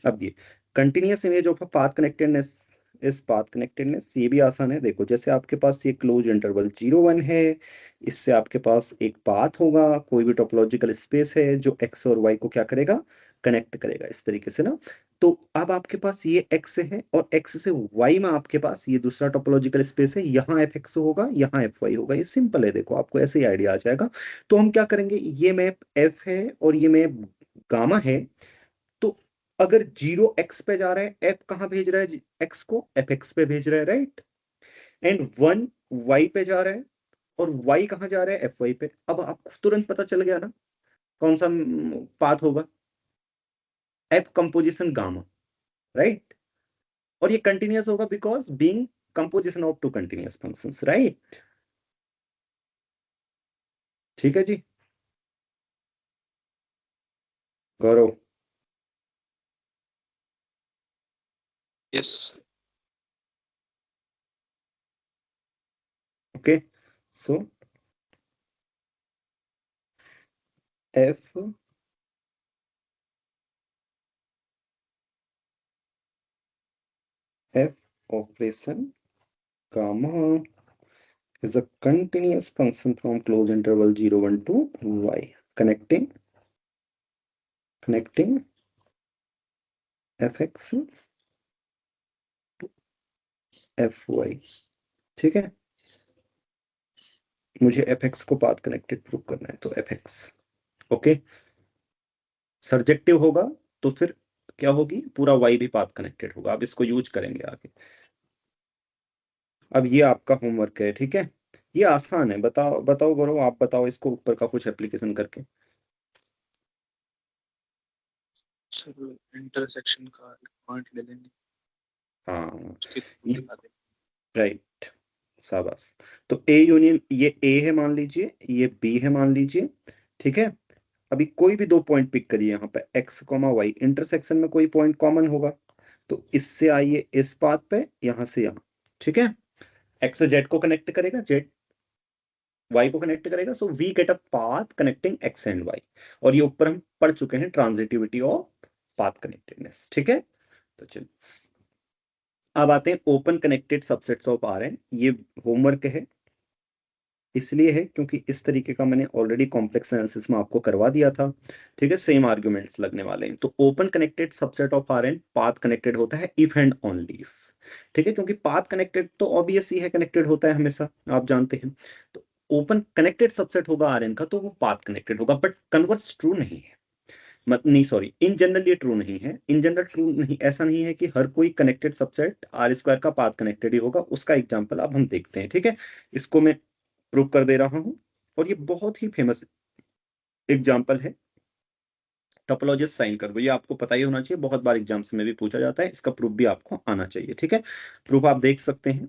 अब ये continuous image of a path connectedness, इस पाथ कनेक्टेडनेस ये भी आसान है। देखो जैसे आपके पास ये क्लोज इंटरवल 0 1 है, इससे आपके पास एक पाथ होगा, कोई भी टोपोलॉजिकल स्पेस है जो एक्स और वाई को क्या करेगा, कनेक्ट करेगा इस तरीके से ना। तो अब आपके पास ये एक्स है और एक्स से वाई में आपके पास ये दूसरा टोपोलॉजिकल स्पेस है, यहाँ एफ एक्स होगा, यहाँ एफ वाई होगा। ये सिंपल है, देखो आपको ऐसे ही आइडिया आ जाएगा। तो हम क्या करेंगे, ये मैप एफ है और ये मैप गामा है। तो अगर 0 x पे जा रहा है, एफ कहाँ भेज रहा है एक्स को, एफ एक्स पे भेज रहा है, राइट। एंड 1 वाई पे जा रहा है और वाई कहाँ जा रहा है, एफ वाई पे। अब आपको तुरंत पता चल गया ना कौन सा पाथ होगा, एफ कंपोजिशन गामा, राइट। और ये कंटिन्यूअस होगा because being composition of two continuous functions, right. ठीक है जी, Gaurav.
Yes.
Okay, so F F operation gamma is a continuous function from closed interval 0 1 to y, connecting fx to fy। ठीक है, मुझे F x को path connected prove करना है, तो एफ एक्स ओके सर्जेक्टिव होगा, तो फिर क्या होगी, पूरा वाई भी पाथ कनेक्टेड होगा। अब इसको यूज करेंगे आगे। अब ये आपका होमवर्क है, ठीक है। ये आसान है, बताओ बताओ गौरव, आप बताओ इसको ऊपर का कुछ एप्लीकेशन करके।
चलो इंटरसेक्शन का एक पॉइंट ले लेंगे,
हाँ
उसके थ्रू
ये
दिखा देंगे।
राइट, शाबाश। तो ए यूनियन, ये ए है मान लीजिए, ये बी है मान लीजिए, ठीक है। अभी कोई भी दो पॉइंट पिक करिए, यहाँ पे एक्स कॉमा वाई, इंटरसेक्शन में कोई पॉइंट कॉमन होगा, तो इससे आइए इस पाथ पे, यहाँ से यहाँ, ठीक है। एक्स जेड को कनेक्ट करेगा, जेड वाई को कनेक्ट करेगा, so we get a path connecting X and Y. और ये ऊपर हम पढ़ चुके हैं, ट्रांजिटिविटी ऑफ पाथ कनेक्टेडनेस, ठीक है। तो चलिए अब आते हैं open connected subsets of R N. ये होमवर्क है, इसलिए है क्योंकि इस तरीके का मैंने ऑलरेडी कॉम्प्लेक्स एनालिसिस में आपको करवा दिया था, ठीक है। सेम आर्ग्यूमेंट्स लगने वाले हैं। तो open connected subset of R n path connected होता है इफ एंड ओनली इफ, ठीक है। क्योंकि पाथ कनेक्टेड तो ऑब्वियस ही है, कनेक्टेड होता है हमेशा, आप जानते हैं। तो ओपन कनेक्टेड सबसेट होगा आर एन का, तो वो पाथ कनेक्टेड होगा, बट कन्वर्स ट्रू नहीं है। मत नहीं, सॉरी, इन जनरल ये ट्रू नहीं है। इन जनरल ट्रू नहीं, ऐसा नहीं है कि हर कोई कनेक्टेड सबसेट आर स्क्वायर का पाथ कनेक्टेड ही होगा। उसका एग्जांपल अब हम देखते हैं, ठीक है। इसको मैं प्रूव कर दे रहा हूं, और ये बहुत ही फेमस एग्जांपल है। टोपोलॉजिस्ट साइन कर दो, ये आपको पता ही होना चाहिए, बहुत बार एग्जाम्स में भी पूछा जाता है। इसका प्रूफ भी आपको आना चाहिए, ठीक है। प्रूफ आप देख सकते हैं,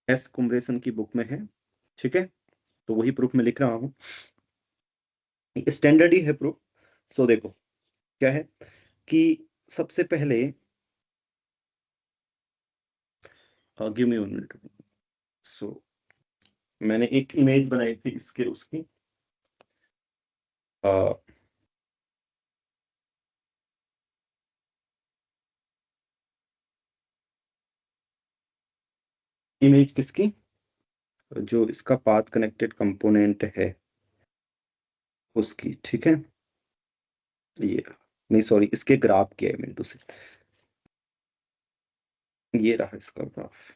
एस कुमरेसन की बुक में है, ठीक है। तो वही प्रूफ मैं लिख रहा हूँ, स्टैंडर्ड ही है प्रूफ। सो देखो क्या है कि सबसे पहले, गिव मी 1 मिनट। सो मैंने एक इमेज बनाई थी इसके, उसकी इमेज किसकी, जो इसका पाथ कनेक्टेड कंपोनेंट है उसकी, ठीक है। ये नहीं, सॉरी, इसके ग्राफ के है मिंटू से, ये रहा इसका ग्राफ,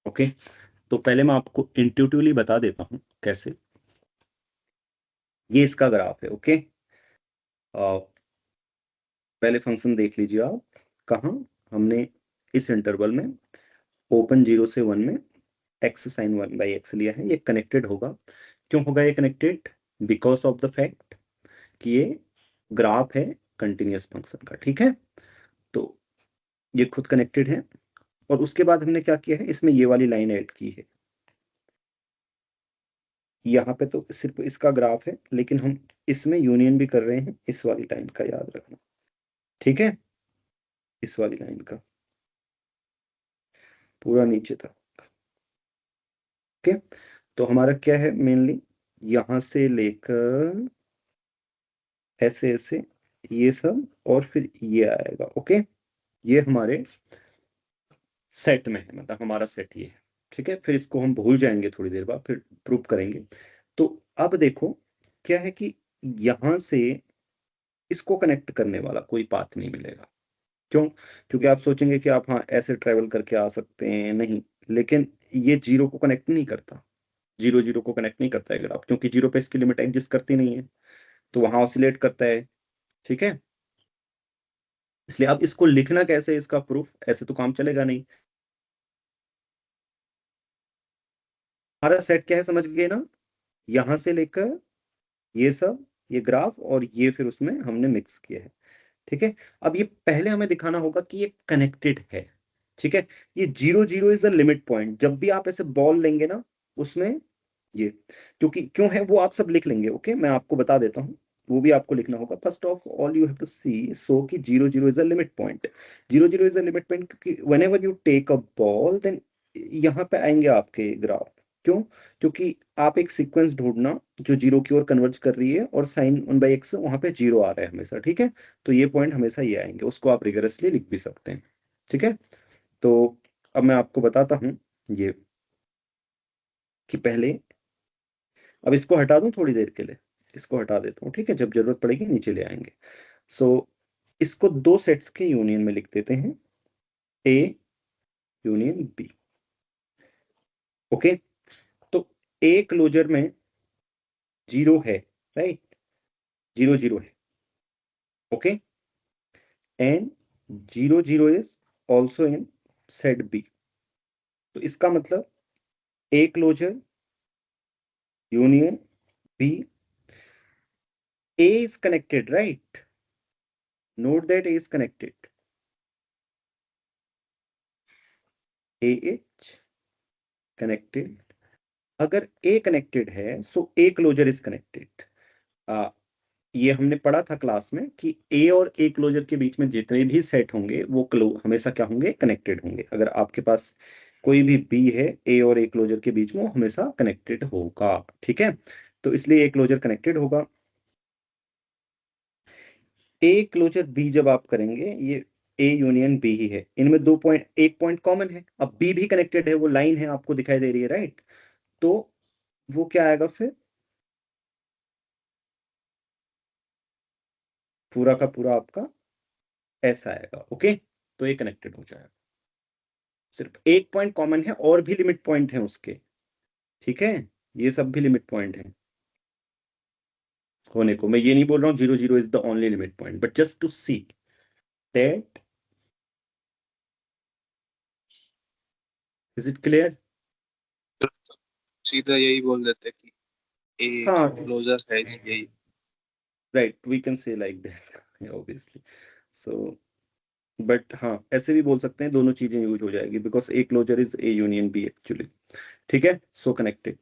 ओके। तो पहले मैं आपको इंट्यूटिवली बता देता हूँ कैसे। ये इसका ग्राफ है, ओके। पहले फंक्शन देख लीजिए आप, कहाँ हमने इस इंटरवल में ओपन 0 से 1 में एक्स साइन 1/x लिया है। ये कनेक्टेड होगा, क्यों होगा ये connected, because of the fact कि ये ग्राफ है कंटिन्यूअस फंक्शन का, ठीक है। तो ये खुद कनेक्टेड है, और उसके बाद हमने क्या किया है, इसमें ये वाली लाइन ऐड की है। यहाँ पे तो सिर्फ इसका ग्राफ है, लेकिन हम इसमें यूनियन भी कर रहे हैं इस वाली लाइन का, याद रखना, ठीक है। इस वाली लाइन का पूरा नीचे तक, ओके। तो हमारा क्या है मेनली, यहां से लेकर ऐसे ऐसे ये सब, और फिर ये आएगा, ओके। ये हमारे सेट में है, मतलब हमारा सेट ये है, ठीक है। फिर इसको हम भूल जाएंगे थोड़ी देर बाद, फिर प्रूव करेंगे। तो अब देखो क्या है कि यहां से इसको कनेक्ट करने वाला कोई पाथ नहीं मिलेगा। क्यों, क्योंकि आप सोचेंगे कि आप हाँ ऐसे ट्रेवल करके आ सकते हैं, नहीं। लेकिन ये जीरो को कनेक्ट नहीं करता, जीरो जीरो को कनेक्ट नहीं करता है ग्राफ, क्योंकि जीरो पे इसकी लिमिट एग्जिस्ट करती नहीं है, तो वहां ऑसिलेट करता है, ठीक है। इसलिए अब इसको लिखना कैसे है, इसका प्रूफ, ऐसे तो काम चलेगा नहीं। हमारा सेट क्या है, समझ गए ना, यहां से लेकर ये सब, ये ग्राफ, और ये फिर उसमें हमने मिक्स किया है, ठीक है। अब ये पहले हमें दिखाना होगा कि ये कनेक्टेड है, ठीक है। ये 0 0 इज द लिमिट पॉइंट, जब भी आप ऐसे बॉल लेंगे ना उसमें, ये क्योंकि क्यों है वो आप सब लिख लेंगे, ओके। मैं आपको बता देता हूँ, वो भी आपको लिखना होगा। First of all you have to see so कि 0 0 is a limit point. 0 0 is a limit point क्योंकि whenever you take a ball, then यहाँ पे आएंगे आपके ग्राफ। क्यों, क्योंकि आप एक सीक्वेंस ढूंढना जो जीरो की ओर कन्वर्ज कर रही है, और साइन 1/x वहां पे जीरो आ रहा है हमेशा, ठीक है। तो ये पॉइंट हमेशा ये आएंगे, उसको आप रिगरसली लिख भी सकते हैं, ठीक है। तो अब मैं आपको बताता हूँ ये, कि पहले, अब इसको हटा दूं थोड़ी देर के लिए, इसको हटा देता हूँ, ठीक है। जब जरूरत पड़ेगी नीचे ले आएंगे। सो इसको दो सेट्स के यूनियन में लिख देते हैं, ए यूनियन बी, ओके, तो ए क्लोजर में 0 है, राइट, 0 0 है, okay, and 0 0 is also in set B. तो इसका मतलब A closure union B, A is connected, right, note that A is connected, A is connected. अगर ए कनेक्टेड है so A closure is connected. ये हमने पढ़ा था क्लास में कि ए और ए क्लोजर के बीच में जितने भी सेट होंगे वो हमेशा क्या होंगे, कनेक्टेड होंगे। अगर आपके पास कोई भी बी है ए और ए क्लोजर के बीच में, वो हमेशा कनेक्टेड होगा, ठीक है। तो इसलिए ए क्लोजर कनेक्टेड होगा। ए क्लोजर बी जब आप करेंगे, ये ए यूनियन बी ही है, इनमें दो पॉइंट, एक पॉइंट कॉमन है, अब बी भी कनेक्टेड है, वो लाइन है आपको दिखाई दे रही है, राइट। तो वो क्या आएगा फिर, पूरा का पूरा आपका ऐसा आएगा, ओके। तो ये कनेक्टेड हो जाएगा। सिर्फ एक पॉइंट कॉमन है, और भी लिमिट पॉइंट है उसके, ठीक है, ये सब भी लिमिट पॉइंट है होने को। मैं ये नहीं बोल रहा हूँ 0 0 is the only limit point, but just to see that, is it clear?
तो सीधा यही बोल देते कि ए
हाँ,
क्लोजर है यही।
Right, we can say like that obviously. So but हाँ, ऐसे भी बोल सकते हैं, दोनों चीजें यूज हो जाएगी, because A closure is A union B actually, ठीक है। सो कनेक्टेड,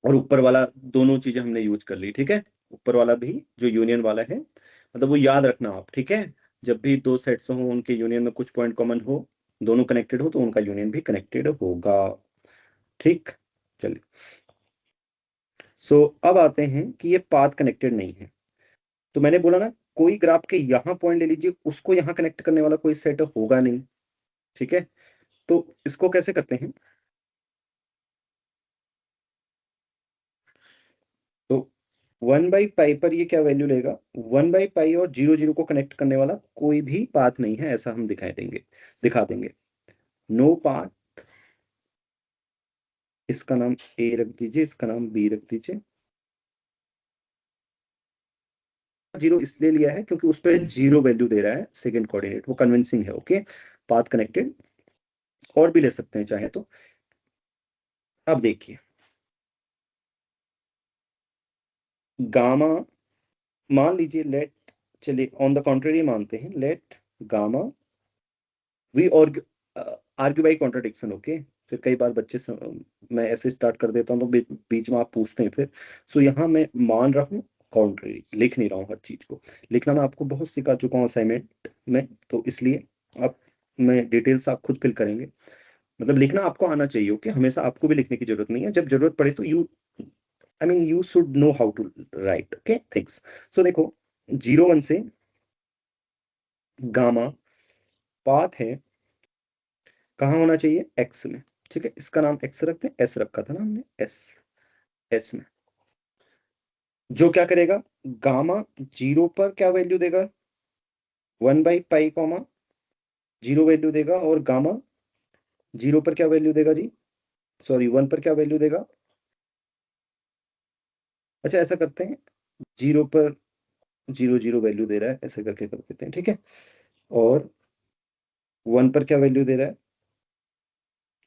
और ऊपर वाला दोनों चीजें हमने यूज कर ली, ठीक है। ऊपर वाला भी जो यूनियन वाला है, मतलब वो याद रखना आप, ठीक है। जब भी दो सेट्स हो, उनके यूनियन में कुछ पॉइंट कॉमन हो, दोनों कनेक्टेड हो, तो उनका यूनियन भी कनेक्टेड होगा, ठीक। चलिए, सो अब आते हैं कि ये पाथ कनेक्टेड नहीं है। तो मैंने बोला ना, कोई ग्राफ के यहाँ पॉइंट ले लीजिए, उसको यहाँ कनेक्ट करने वाला कोई सेट होगा नहीं, ठीक है। तो इसको कैसे करते हैं, तो 1/पाई पर ये क्या वैल्यू लेगा, 1/पाई और 0 0 को कनेक्ट करने वाला कोई भी पाथ नहीं है, ऐसा हम दिखा देंगे। नो पाथ, इसका नाम ए रख दीजिए, इसका नाम बी रख दीजिए। 0 इसलिए लिया है क्योंकि उस पर 0 वैल्यू दे रहा है सेकंड कोऑर्डिनेट, वो कन्विंसिंग है, ओके। पाथ कनेक्टेड, और भी ले सकते हैं चाहे तो। अब देखिए, गामा, मान लीजिए लेट, चलिए ऑन द कॉन्ट्रेरी मानते हैं, लेट गामा वी और आर्ग्यू बाई कॉन्ट्रडिक्शन, ओके। फिर कई बार बच्चे मैं ऐसे स्टार्ट कर देता हूँ तो बीच में आप पूछते हैं फिर। सो यहाँ मैं मान रहा हूँ कॉन्ट्रेरी, लिख नहीं रहा हूँ हर चीज को। लिखना मैं आपको बहुत सिखा चुका हूँ असाइनमेंट में, तो इसलिए आप, मैं डिटेल्स आप खुद फिल करेंगे। मतलब लिखना आपको आना चाहिए, ओके। हमेशा आपको भी लिखने की जरूरत नहीं है, जब जरूरत पड़े तो you, I mean you should know how to write, okay things. So देखो, 0 1 से गामा पाथ है, कहाँ होना चाहिए, एक्स में, ठीक है। इसका नाम एक्स रखते हैं, एस रखा था ना हमने, एस, एस में। जो क्या करेगा, गामा 0 पर क्या वैल्यू देगा, 1/पाई कॉमा 0 वैल्यू देगा, और गामा 0 पर क्या वैल्यू देगा जी, सॉरी 1 पर क्या वैल्यू देगा। अच्छा ऐसा करते हैं, 0 पर 0 0 वैल्यू दे रहा है, ऐसे करके कर देते हैं, ठीक है। और 1 पर क्या वैल्यू दे रहा है,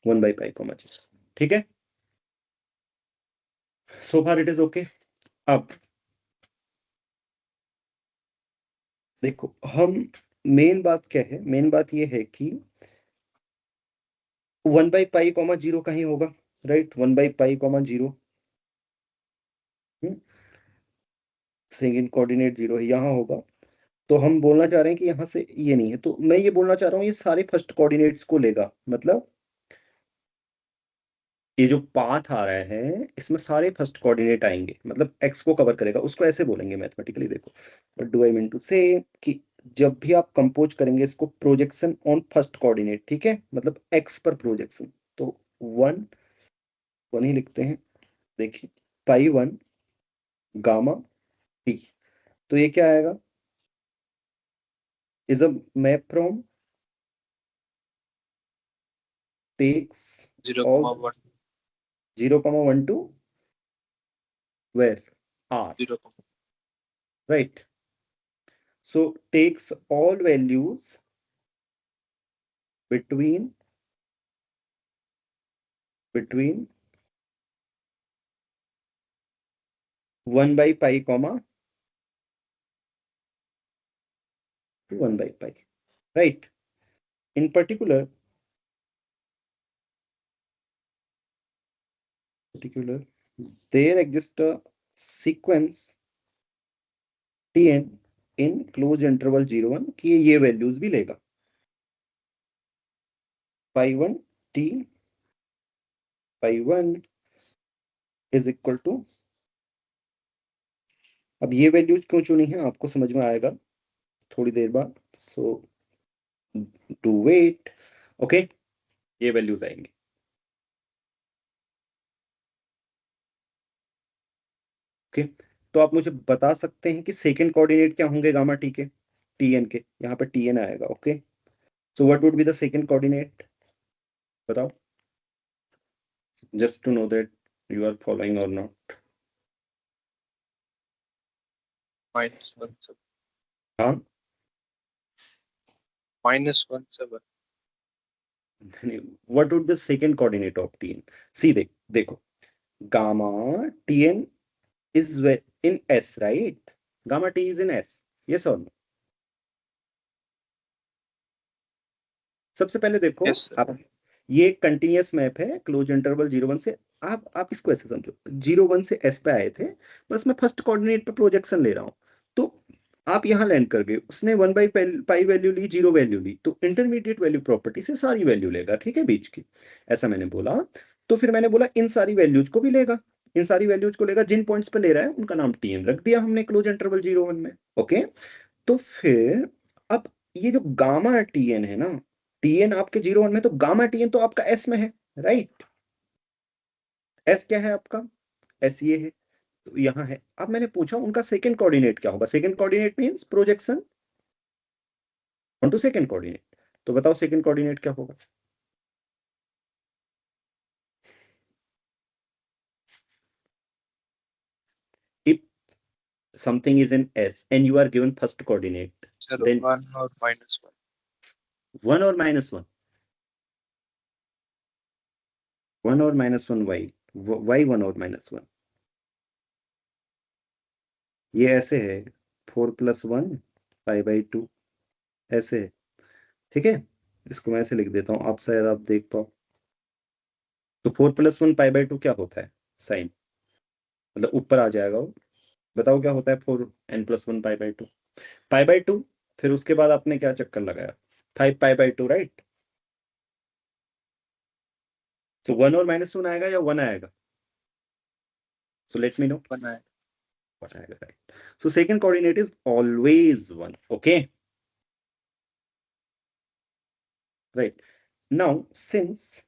1/पाई कॉमा 0, ठीक है। सो फार इट इज ओके। अब देखो, हम मेन बात क्या है, मेन बात ये है कि 1/पाई कॉमा 0 कहीं होगा, राइट, 1/पाई कॉमा 0, सेकंड कोऑर्डिनेट 0 है, यहाँ होगा। तो हम बोलना चाह रहे हैं कि यहाँ से ये नहीं है, तो मैं ये बोलना चाह रहा हूँ ये सारे फर्स्ट कोऑर्डिनेट्स को लेगा, मतलब ये जो पाथ आ रहा है इसमें सारे फर्स्ट कोऑर्डिनेट आएंगे, मतलब एक्स को कवर करेगा, उसको ऐसे बोलेंगे मैथमेटिकली, देखो what do I mean to say, कि जब भी आप कंपोज करेंगे इसको, प्रोजेक्शन ऑन फर्स्ट कोऑर्डिनेट, ठीक है, मतलब एक्स पर प्रोजेक्शन, तो 1 1 ही लिखते हैं। देखिए, पाई 1 गामा पी, तो ये क्या आएगा, is a map from takes
0,1
0,1 to where? R,
0,
right? So takes all values between 1 by pi comma to 1 by pi, right? In particular, there exists a sequence Tn in closed interval 0, 1 कि ये values भी लेगा pi 1 t pi 1 is equal to, अब ये values क्यों चुनी है आपको समझ में आएगा थोड़ी देर बाद, सो टू वेट, ओके, ये वैल्यूज आएंगे। ओके, तो आप मुझे बता सकते हैं कि सेकंड कोऑर्डिनेट क्या होंगे गामा टी के, टीएन के, यहाँ पे टीएन आएगा। Okay, so what would be the second coordinate, बताओ, just to know that you are following और नॉट।
-1
हाँ,
-1
what would be second coordinate of TN? See देखो, gamma TN is in S, right? Gamma T is in S. Yes or no? सबसे पहले देखो,
yes sir.
आप ये एक continuous map है क्लोज इंटरवल 0, 1 से, आप इसको ऐसे समझो, 0, 1 से S पे आए थे, बस मैं फर्स्ट कोऑर्डिनेट पे प्रोजेक्शन ले रहा हूँ, तो आप यहाँ लैंड कर गए, उसने 1 बाई पाई वैल्यू ली, 0 वैल्यू ली, तो इंटरमीडिएट वैल्यू प्रॉपर्टी से सारी वैल्यू लेगा, ठीक है, बीच की, ऐसा मैंने बोला। तो फिर मैंने बोला इन सारी वैल्यूज को भी लेगा, इन सारी वैल्यूज को लेगा, जिन पॉइंट्स पे ले रहा है उनका नाम टीएन रख दिया हमने क्लोज इंटरवल 0, 1 में। ओके, तो फिर अब ये जो गामा टीएन है ना, टीएन आपके 0, 1 में, तो गामा टीएन तो आपका एस में है, राइट? एस क्या है आपका? एस ये है, तो यहाँ है। अब मैंने पूछा उनका सेकंड कोऑर्डिनेट क्या होगा, second coordinate means projection on to second coordinate, तो बताओ सेकंड कोऑर्डिनेट क्या होगा? If something is in S and you are given first coordinate,
sir,
then
1 or -1
1 और -1, 1 और -1 वाई, वाई 1 और -1, ये ऐसे है 4+1 π/2, ऐसे है, ठीक है, इसको मैं ऐसे लिख देता हूँ, आप शायद आप देख पाओ, तो 4+1 π/2 क्या होता है? साइन, मतलब ऊपर आ जाएगा वो, बताओ क्या होता है 4n+1 π/2, π/2, फिर उसके बाद आपने क्या चक्कर लगाया, 5 π/2, राइट? तो 1 और -1 आएगा या 1 आएगा? सो लेट मी नो
बनाए.
what आएगा, right? So second coordinate is always 1, okay, right? Now since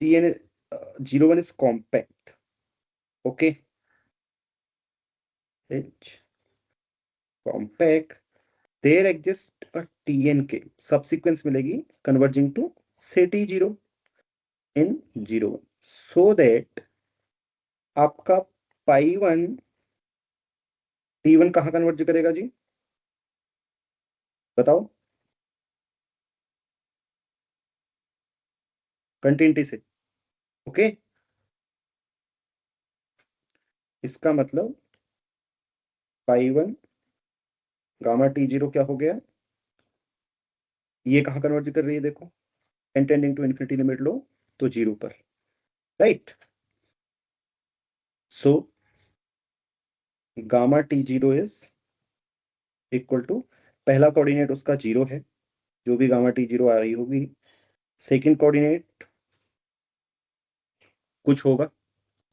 tn 0, 1 is compact, okay, h compact, there exists a tn के subsequence मिलेगी converging to say t0 in 0, so that आपका π1 t1 कहाँ converge करेगा जी, बताओ, continuity से, okay, इसका मतलब π1 gamma t0 क्या हो गया, ये कहाँ कन्वर्ज कर रही है देखो, n tending to infinity limit लो तो 0 पर, right? So gamma t0 is equal to, पहला कोऑर्डिनेट उसका 0 है, जो भी गामा t0 आ रही होगी, सेकंड कोऑर्डिनेट कुछ होगा,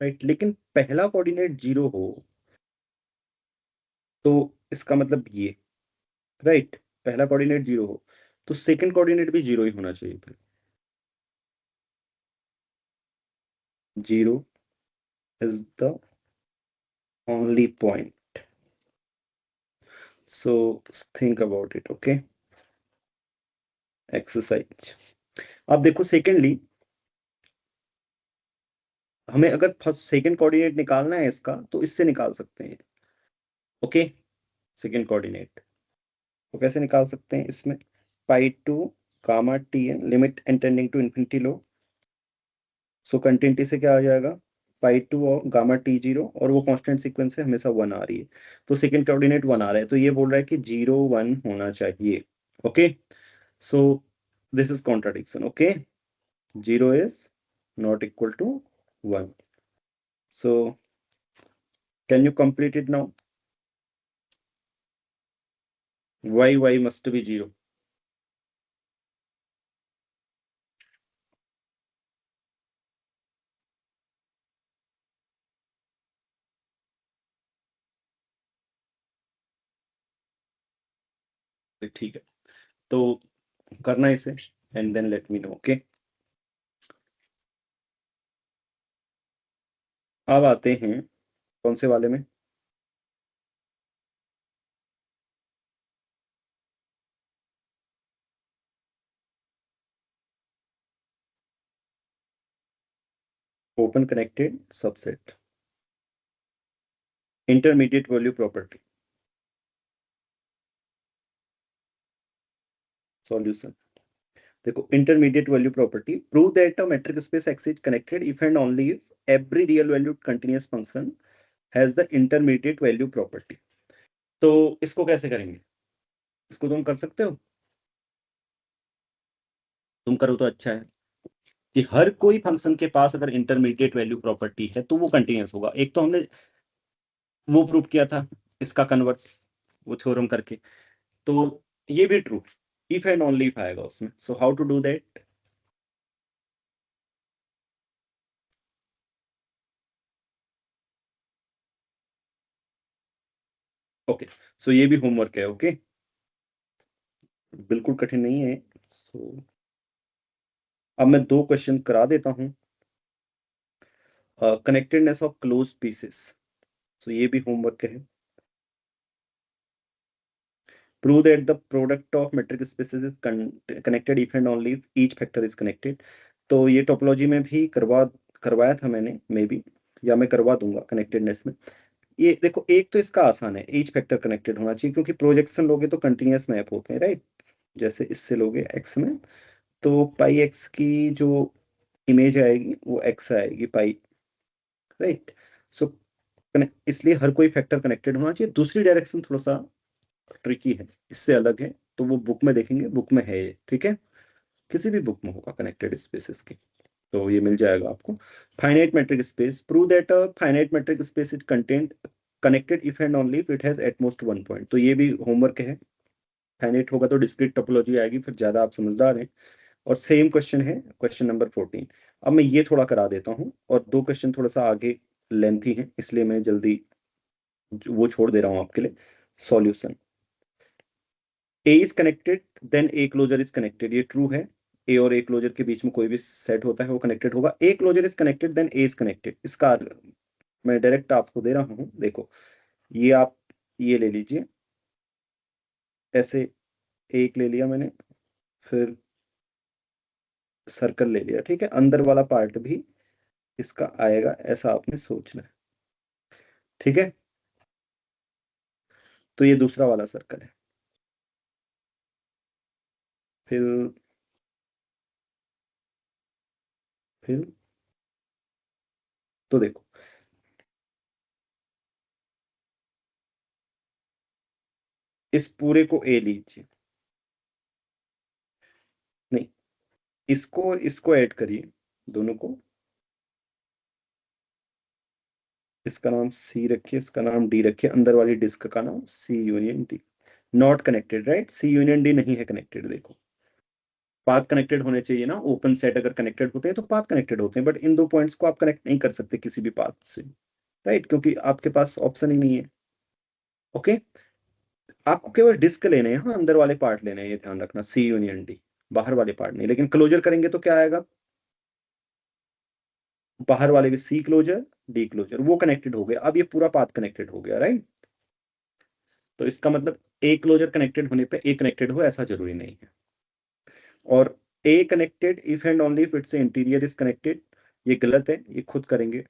राइट? लेकिन पहला कोऑर्डिनेट 0 हो तो इसका मतलब ये, राइट, पहला कोऑर्डिनेट 0 हो तो सेकंड कोऑर्डिनेट भी 0 ही होना चाहिए फिर, 0 is the only point, so think about it, okay? Exercise. अब देखो सेकेंडली, हमें अगर फर्स्ट सेकंड कोऑर्डिनेट निकालना है इसका तो इससे निकाल सकते हैं। ओके, सेकंड कोऑर्डिनेट तो कैसे निकाल सकते हैं इसमें, pi two gamma T N limit N tending to infinity लो। सो कंटिन्यूटी से क्या आ जाएगा, पाई टू और गामा टी जीरो, और वो कांस्टेंट सीक्वेंस है, हमेशा वन आ रही है। तो सेकंड कोऑर्डिनेट वन आ रहा है, तो ये बोल रहा है कि जीरो वन होना चाहिए। Okay, so this is contradiction. Okay, zero is not equal to one. So can you complete it now, y must be zero। ठीक है, तो करना इसे and then let me know. Okay, अब आते हैं कौन से वाले में, open connected subset, intermediate value property, solution. देखो, intermediate value property, prove that a metric space X is connected if and only if every real valued continuous function has the intermediate value property. तो इसको कैसे करेंगे, इसको तुम कर सकते हो, तुम करो तो अच्छा है, कि हर कोई फंक्शन के पास अगर इंटरमीडिएट वैल्यू प्रॉपर्टी है तो वो कंटीन्यूअस होगा। एक तो हमने वो प्रूव किया था, इसका कन्वर्स, वो थ्योरम करके। तो ये भी true, if and only if आएगा उसमें। So how to do that, okay. So ये भी होमवर्क है। ओके, बिल्कुल कठिन नहीं है। सो अब मैं दो क्वेश्चन करा देता हूँ, connectedness of close pieces. So ये भी होमवर्क है। Prove that the product of metric spaces is connected if and only if each factor is connected. तो ये टोपोलॉजी में भी करवाया था मैंने, मे बी, या मैं करवा दूंगा कनेक्टेडनेस में। ये देखो, एक तो इसका आसान है, ईच फैक्टर कनेक्टेड होना चाहिए, क्योंकि प्रोजेक्शन लोगे तो कंटिन्यूअस मैप होते हैं, राइट। जैसे इससे लोगे एक्स में, तो पाई एक्स की जो इमेज आएगी वो एक्स आएगी पाई, राइट। सो इसलिए हर कोई फैक्टर कनेक्टेड होना चाहिए। दूसरी डायरेक्शन थोड़ा सा ट्रिकी है, इससे अलग है, तो वो बुक में देखेंगे, बुक में है ये, ठीक है। किसी भी बुक में होगा कनेक्टेड स्पेसेस की, तो ये मिल जाएगा आपको। Finite metric space, prove that a finite metric space is content connected if and only if it has at most one point. तो ये भी होमवर्क है। फाइनाइट होगा तो डिस्क्रीट टोपोलॉजी आएगी, फिर ज्यादा आप समझदार हैं। और सेम क्वेश्चन है, क्वेश्चन नंबर 14। अब मैं ये थोड़ा करा देता हूँ, और दो क्वेश्चन थोड़ा सा आगे लेंथी हैं, इसलिए मैं जल्दी वो छोड़ दे रहा हूँ आपके लिए। Solution, A is connected then A closure is connected, ये ट्रू है। ए और ए क्लोजर के बीच में कोई भी सेट होता है वो कनेक्टेड होगा। A closure is connected then A is connected, इसका मैं डायरेक्ट आपको दे रहा हूँ, देखो। ये आप ये ले लीजिए, ऐसे एक ले लिया मैंने, फिर सर्कल ले लिया, ठीक है। अंदर वाला पार्ट भी इसका आएगा, ऐसा आपने सोचना है, ठीक है। तो ये दूसरा वाला सर्कल है। फिर फिर तो देखो, इस पूरे को ए लीजिए, नहीं, इसको और इसको ऐड करिए, दोनों को। इसका नाम सी रखिए, इसका नाम डी रखिए, अंदर वाली डिस्क का नाम C union D. Not connected, right, C union D नहीं है कनेक्टेड। देखो, पाथ कनेक्टेड होने चाहिए ना, ओपन सेट अगर कनेक्टेड होते हैं तो पाथ कनेक्टेड होते हैं, बट इन दो पॉइंट्स को आप कनेक्ट नहीं कर सकते किसी भी पाथ से, राइट, क्योंकि आपके पास ऑप्शन ही नहीं है। ओके, आपको केवल डिस्क लेने हैं, हाँ, अंदर वाले पार्ट लेने हैं, ये ध्यान रखना, सी यूनियन डी, बाहर वाले पार्ट नहीं। लेकिन क्लोजर करेंगे तो क्या आएगा, बाहर वाले भी सी क्लोजर डी क्लोजर, वो कनेक्टेड हो गया। अब ये पूरा पाथ कनेक्टेड हो गया, राइट। तो इसका मतलब ए क्लोजर कनेक्टेड होने पे ए कनेक्टेड हो, ऐसा जरूरी नहीं है। और A connected if and only if its interior is connected, ये गलत है, ये खुद करेंगे।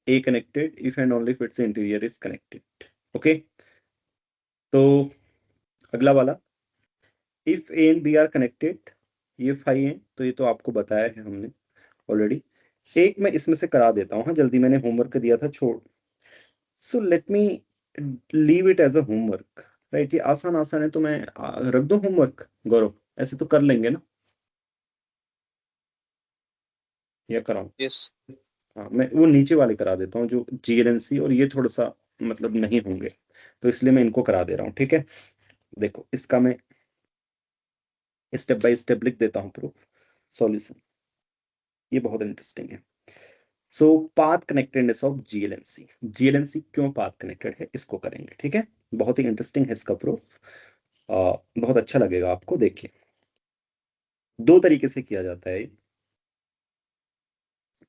A connected if and only if its interior is connected. Okay, तो अगला वाला, if A and B are connected, ये फाई है, तो ये तो आपको बताया है हमने ऑलरेडी। एक मैं इसमें से करा देता हूँ, हाँ जल्दी, मैंने होमवर्क दिया था, छोड़। So let me leave it as a homework, right. ये आसान आसान है, तो मैं रख दूं होमवर्क, गौरव? ऐसे तो कर लेंगे ना, या कराऊं?
यस।
हाँ, मैं वो नीचे वाले करा देता हूँ जो जीएलएनसी, और ये थोड़ा सा मतलब नहीं होंगे, तो इसलिए मैं इनको करा दे रहा हूँ, ठीक है। देखो इसका मैं स्टेप बाय स्टेप लिख देता हूँ प्रूफ सॉल्यूशन, ये बहुत इंटरेस्टिंग है। सो पाथ कनेक्टेडनेस ऑफ जीएलएनसी, जीएलएनसी क्यों पाथ कनेक्टेड है, इसको करेंगे, ठीक है। बहुत ही इंटरेस्टिंग है इसका प्रूफ, बहुत अच्छा लगेगा आपको। देखिए, दो तरीके से किया जाता है।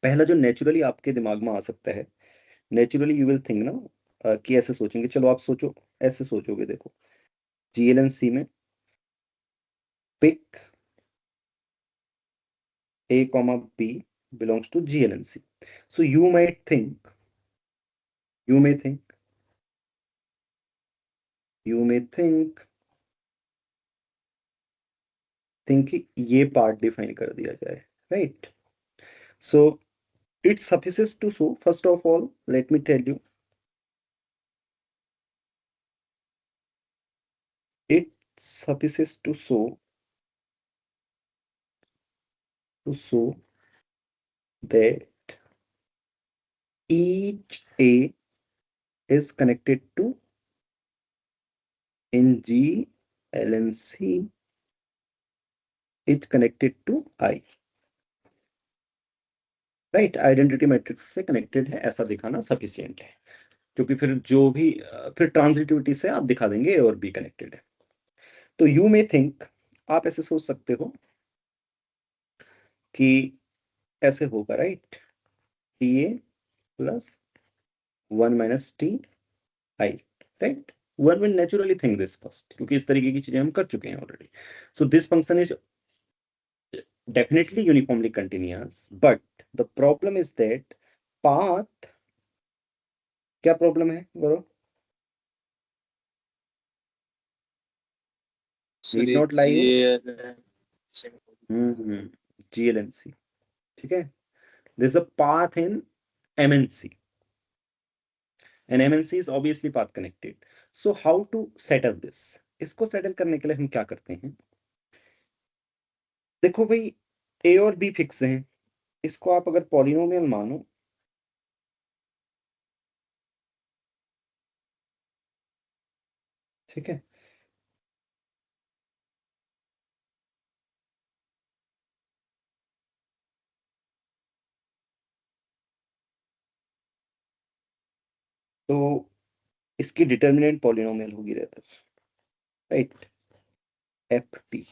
पहला जो नेचुरली आपके दिमाग में आ सकता है, नेचुरली यू विल थिंक ना, कि ऐसे सोचेंगे, चलो आप सोचो, ऐसे सोचोगे, देखो जीएलएनसी में pick A comma B belongs to GLNC. So you may think, you may think कि ये पार्ट डिफाइन कर दिया जाए, right. So it suffices to show, first of all let me tell you, it suffices to show that each A is connected to in GLNC is connected to I, right. Identity matrix से connected है ऐसा दिखाना sufficient है, क्योंकि फिर जो भी फिर ट्रांजिटिविटी से आप दिखा देंगे ए और बी कनेक्टेड है। तो यू मे थिंक, आप ऐसे सोच सकते हो कि ऐसे होगा, right, T A plus 1 - T I, right. One will naturally think this first, क्योंकि इस तरीके की चीजें हम कर चुके हैं already. So this function is definitely uniformly continuous, but the problem is that path, क्या प्रॉब्लम है गौरव?
सर
नीड
ये
नॉट लाई इन GLNC, ठीक है। there's a path in MNC, and MNC is obviously path connected. So how to settle this? इसको settle करने के लिए हम क्या करते हैं? देखो भाई, ए और बी फिक्स हैं, इसको आप अगर पॉलिनोमियल मानो, ठीक है, तो इसकी डिटर्मिनेंट पॉलिनोमियल होगी रहता, right. F T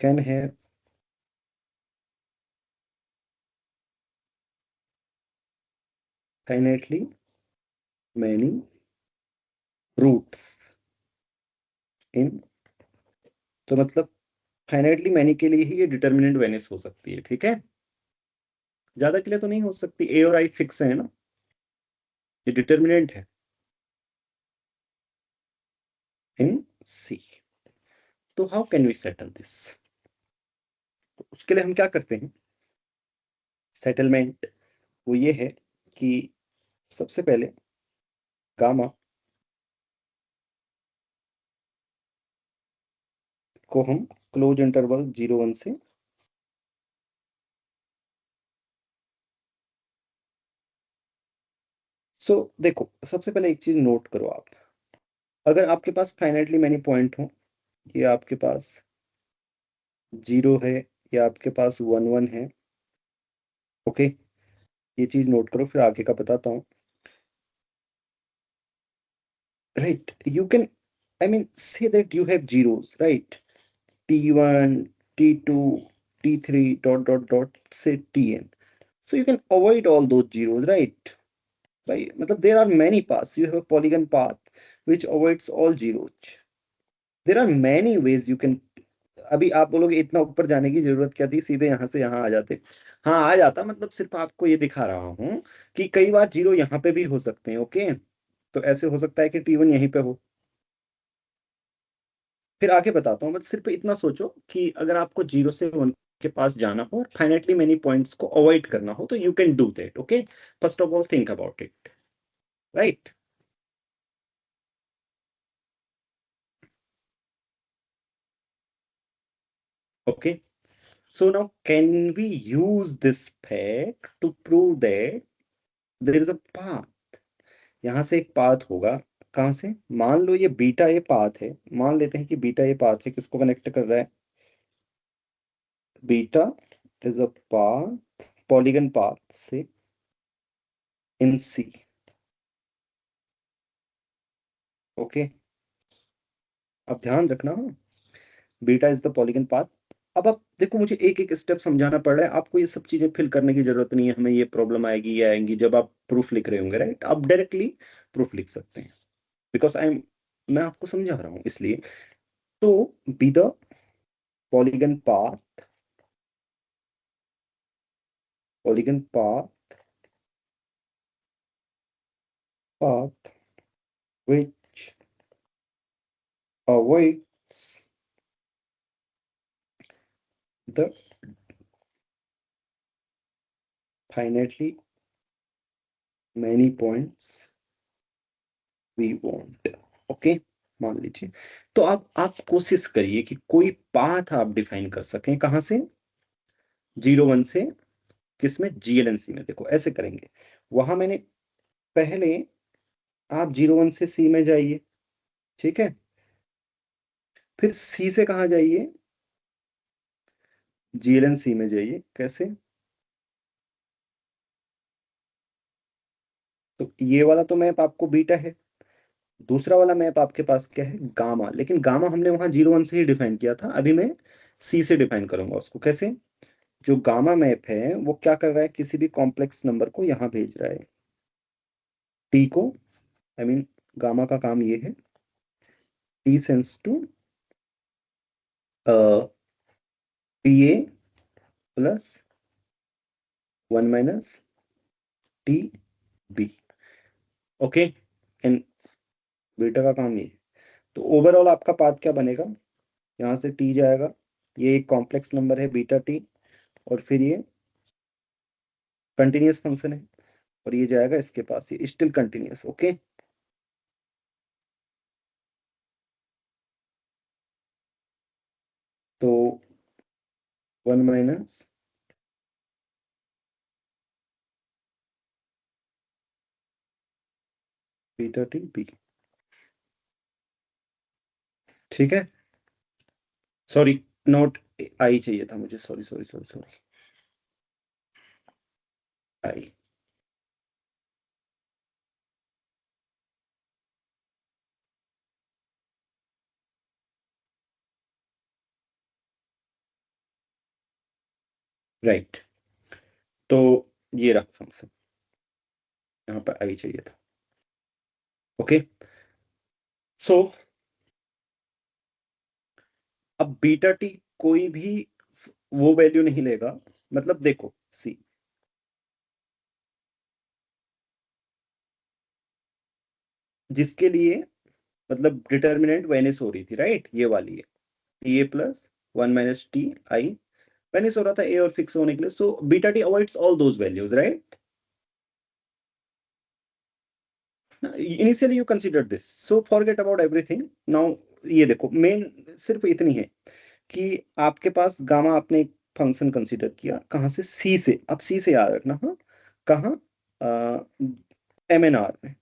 can have finitely many roots in, तो मतलब फाइनाइटली मैनी के लिए ही ये डिटर्मिनेंट वेनिस हो सकती है, ठीक है। ज्यादा के लिए तो नहीं हो सकती, ए और आई फिक्स है ना, ये डिटर्मिनेंट है इन सी। तो how can we settle this? उसके लिए हम क्या करते हैं, सेटलमेंट वो ये है कि सबसे पहले गामा को हम क्लोज इंटरवल 0 1 से देखो, सबसे पहले एक चीज नोट करो आप, अगर आपके पास फाइनाइटली मैनी पॉइंट हो, ये आपके पास 0 है या आपके पास 1 1 है, ओके, ये चीज नोट करो, फिर आगे का बताता हूँ, right. You can, I mean say that you have zeros, right, t1 t2 t3 dot dot dot say tn, so you can avoid all those zeros, right? Right, मतलब there are many paths, you have a polygon path which avoids all zeros, there are many ways you can, अभी आप बोलोगे इतना ऊपर जाने की जरूरत क्या थी, सीधे यहाँ से यहाँ आ जाते। हाँ आ जाता, मतलब सिर्फ आपको ये दिखा रहा हूँ कि कई बार जीरो यहाँ पे भी हो सकते हैं। ओके, तो ऐसे हो सकता है कि T1 यहीं पे हो। फिर आगे बताता हूँ, बस सिर्फ इतना सोचो कि अगर आपको 0 से 1 के पास जाना हो और फाइनेटली मेनी पॉइंट्स को अवॉइड करना हो, तो you can do that. Okay, first of all think about it, right. Okay, so now can we use this fact to prove that there is a path? यहां से एक पाथ होगा। कहां से? मान लो ये बीटा ये पाथ है, मान लेते हैं कि बीटा ये पाथ है, किसको कनेक्ट कर रहा है? Beta is a path, polygon path से इन सी। ओके, अब ध्यान रखना, beta is the polygon path. अब आप देखो, मुझे एक एक स्टेप समझाना पड़ रहा है आपको, ये सब चीजें फिल करने की जरूरत नहीं है हमें। ये प्रॉब्लम आएगी ये आएंगी जब आप प्रूफ लिख रहे होंगे, राइट? आप डायरेक्टली प्रूफ लिख सकते हैं, बिकॉज मैं आपको समझा रहा हूं इसलिए। तो be the polygon path, polygon path, path which avoids the finitely many points we want। Okay, मान लीजिए। तो अब आप कोशिश करिए कि कोई पाथ आप डिफाइन कर सकें, कहां से? 0 1 से, किसमें? GLNC में। देखो ऐसे करेंगे, वहां मैंने पहले, आप 0 1 से सी में जाइए, ठीक है? फिर सी से कहाँ जाइए? GLNC में जाइए। कैसे? तो ये वाला तो मैप आपको बीटा है, दूसरा वाला मैप आपके पास क्या है? गामा। लेकिन गामा हमने वहां 0 1 से ही डिफाइन किया था, अभी मैं सी से डिफाइन करूंगा उसको। कैसे? जो गामा मैप है वो क्या कर रहा है, किसी भी कॉम्प्लेक्स नंबर को यहाँ भेज रहा है, टी को। आई मीन गामा का काम ये है, t sends to PA plus 1 - TB। Okay, and beta का काम ये है। तो ओवरऑल आपका पाथ क्या बनेगा? यहाँ से टी जाएगा, ये एक कॉम्प्लेक्स नंबर है बीटा टी, और फिर ये कंटिन्यूअस फंक्शन है, और ये जाएगा इसके पास, ये स्टिल कंटिन्यूअस। ओके, तो 1 - बीटा टी बी। ठीक है, सॉरी, नोट आई चाहिए था मुझे, सॉरी सॉरी सॉरी सॉरी, आई। राइट, तो ये रहा फंक्शन, यहाँ पर आई चाहिए था। ओके, सो अब बीटा टी कोई भी वो वैल्यू नहीं लेगा, मतलब देखो सी, जिसके लिए मतलब डिटर्मिनेंट वेनिस हो रही थी, राइट? ये वाली है, ए प्लस 1 - TI वेनिस हो रहा था ए और फिक्स होने के लिए। So beta T avoids all those values, right? Initially you consider this, so forget about everything now. ये देखो मेन सिर्फ इतनी है कि आपके पास गामा, आपने एक फंक्शन कंसीडर किया, कहाँ से? सी से। अब सी से याद रखना, हाँ, कहाँ? MNR में,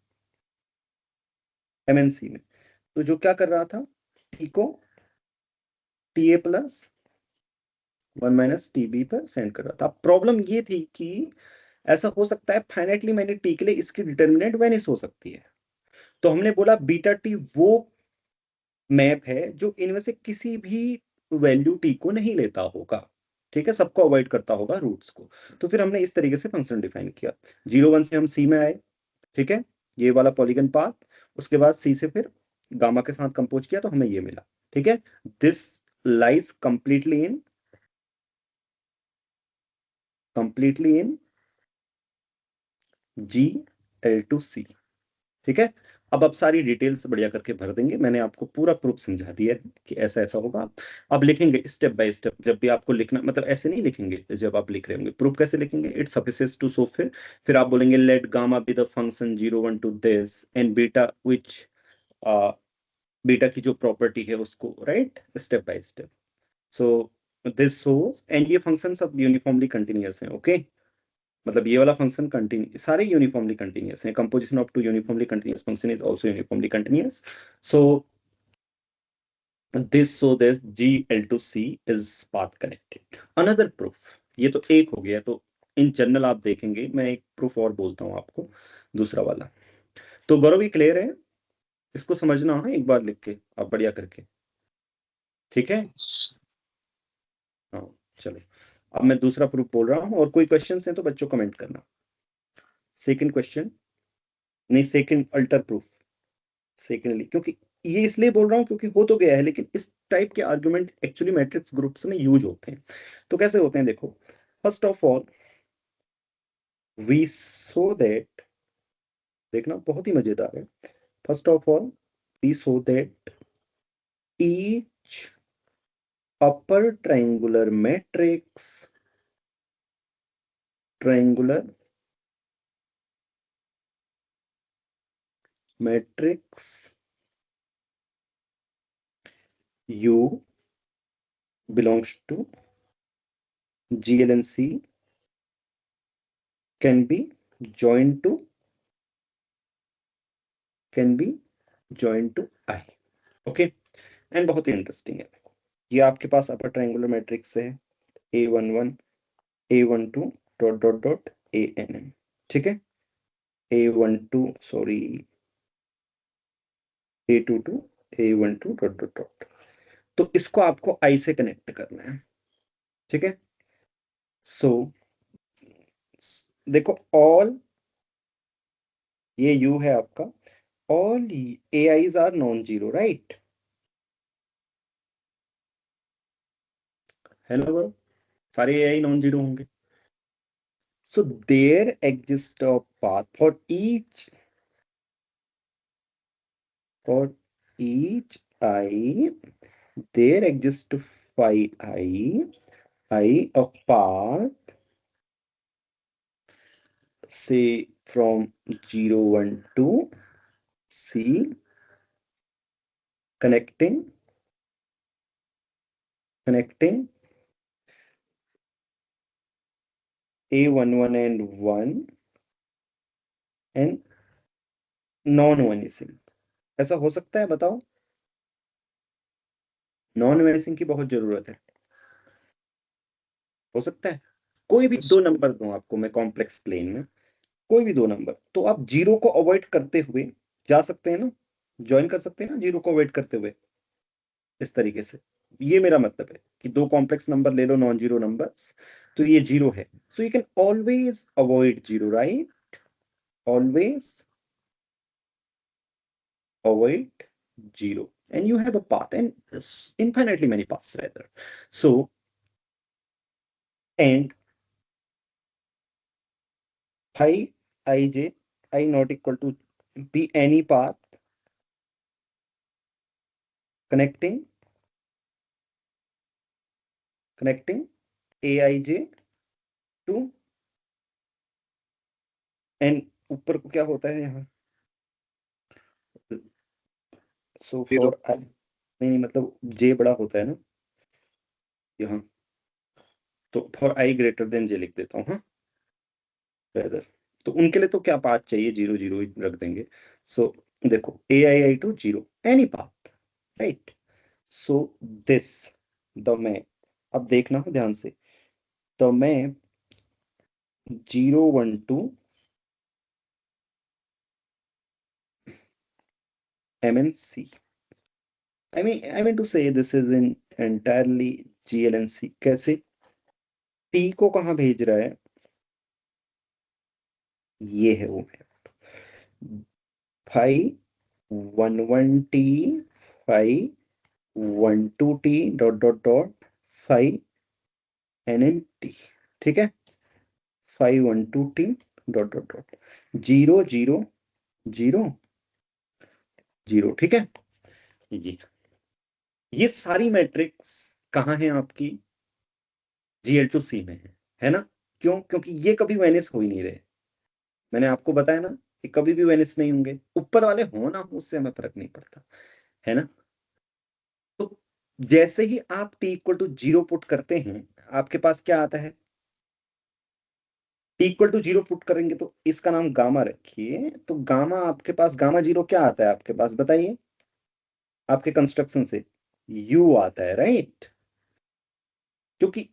MNC में। तो जो क्या कर रहा था, टी को TA प्लस 1 - TB पर सेंड कर रहा था। प्रॉब्लम ये थी कि ऐसा हो सकता है फाइनेटली मैंने टी के लिए इसकी डिटर्मिनेंट वेनिस हो सकती है। तो हमने बोला बीटा टी वो मैप है जो इनमें से किसी भी वैल्यू टी को नहीं लेता होगा, ठीक है? सबको अवॉइड करता होगा, रूट्स को। तो फिर हमने इस तरीके से फंक्शन डिफाइन किया। 0 1 से हम सी में आए, ठीक है? ये वाला पॉलीगन पाथ, उसके बाद सी से फिर गामा के साथ कंपोज किया तो हमें ये मिला, ठीक है? This lies completely in GL2C। ठीक है। अब आप सारी डिटेल्स बढ़िया करके भर देंगे, मैंने आपको पूरा प्रूफ समझा दिया है कि ऐसा ऐसा होगा। अब लिखेंगे स्टेप बाय स्टेप, जब भी आपको लिखना, मतलब ऐसे नहीं लिखेंगे जब आप लिख रहे होंगे। प्रूफ कैसे लिखेंगे? इट्स सफिशिएंट टू सो, फिर आप बोलेंगे let gamma be the function 0 1 to this and beta which, beta की जो प्रॉपर्टी है उसको, right, step by step. So this shows, and ये फंक्शन सब यूनिफॉर्मली कंटिन्यूअस है, ओके। मतलब ये वाला फंक्शन कंटिन्यू, सारे यूनिफॉर्मली कंटिन्यूअस हैं। Composition of two uniformly continuous function is also uniformly continuous. So this GL to C is path connected. Another proof, ये तो एक हो गया। तो इन जनरल आप देखेंगे, मैं एक प्रूफ और बोलता हूँ आपको, दूसरा वाला। तो गौरव ये क्लियर है? इसको समझना है एक बार लिख के आप बढ़िया करके, ठीक है। हाँ, चलो। अब मैं दूसरा प्रूफ बोल रहा हूँ, और कोई क्वेश्चन है तो बच्चों कमेंट करना। सेकंड क्वेश्चन, नहीं सेकंड अल्टर प्रूफ, सेकेंडली, क्योंकि ये इसलिए बोल रहा हूँ क्योंकि हो तो गया है, लेकिन इस टाइप के आर्गुमेंट एक्चुअली मैट्रिक्स ग्रुप्स में यूज होते हैं। तो कैसे होते हैं देखो, first of all we saw that, देखना बहुत ही मजेदार है। First of all we saw that each upper triangular matrix U belongs to GLNC can be joined to I, okay. And बहुत ही इंटरेस्टिंग है, ये आपके पास अपर ट्रायंगुलर मैट्रिक्स है A11 A12 dot dot dot ANN, ठीक है। A12 sorry A22 A12 dot dot dot. तो इसको आपको I से कनेक्ट करना है, ठीक है। सो देखो, ऑल, ये U है आपका, all AIs are non zero, right, है ना बरो? सारे AI नॉन जीरो होंगे। So there exist a path for each I, there exists phi I a path, say from 0 1 to C, connecting A11 and 1 and non vanishing. ऐसा हो सकता है बताओ? नॉन वनिसिंग की बहुत जरूरत है, हो सकता है। कोई भी दो नंबर दूं आपको मैं कॉम्प्लेक्स प्लेन में, कोई भी दो नंबर, तो आप जीरो को अवॉइड करते हुए जा सकते हैं ना, ज्वाइन कर सकते हैं ना जीरो को अवॉइड करते हुए, इस तरीके से। ये मेरा मतलब है कि दो कॉम्प्लेक्स नंबर ले लो, नॉन जीरो नंबर्स, तो ये जीरो है, so you can always avoid zero, right, always avoid zero, and you have a path, and infinitely many paths rather. So and phi ij I not equal to be any path connecting aij to, एन ऊपर को क्या होता है यहाँ, so
zero.
For I, नहीं मतलब जे बड़ा होता है ना यहाँ, तो फॉर आई ग्रेटर देन जे लिख देता हूँ, हाँ वेदर। तो उनके लिए तो क्या पाथ चाहिए, जीरो जीरो ही रख देंगे। सो देखो ai to zero any path, right. So this the map, अब देखना हो ध्यान से, the map 0 1 2 MNC, I mean to say this is in entirely GLNC। कैसे? T को कहाँ भेज रहा है, ये है वो map, phi 11T phi 1 2 t dot dot dot 5 nnt, ठीक है, 5 1 2 t डॉट डॉट डॉट 0 0 0 0, ठीक है जी। ये सारी मैट्रिक्स कहाँ है आपकी, GL2C में है ना। क्यों, क्योंकि ये कभी वेनिस हो ही नहीं रहे। मैंने आपको बताया ना, ये कभी भी वेनिस नहीं होंगे, ऊपर वाले हो ना हो उससे हमें फर्क नहीं पड़ता, है ना। तो जैसे ही आप t = 0 पुट करते हैं, आपके पास क्या आता है, t = 0 पुट करेंगे तो इसका नाम गामा रखिए, तो गामा आपके पास, गामा जीरो क्या आता है आपके पास बताइए, आपके कंस्ट्रक्शन से u आता है, राइट। क्योंकि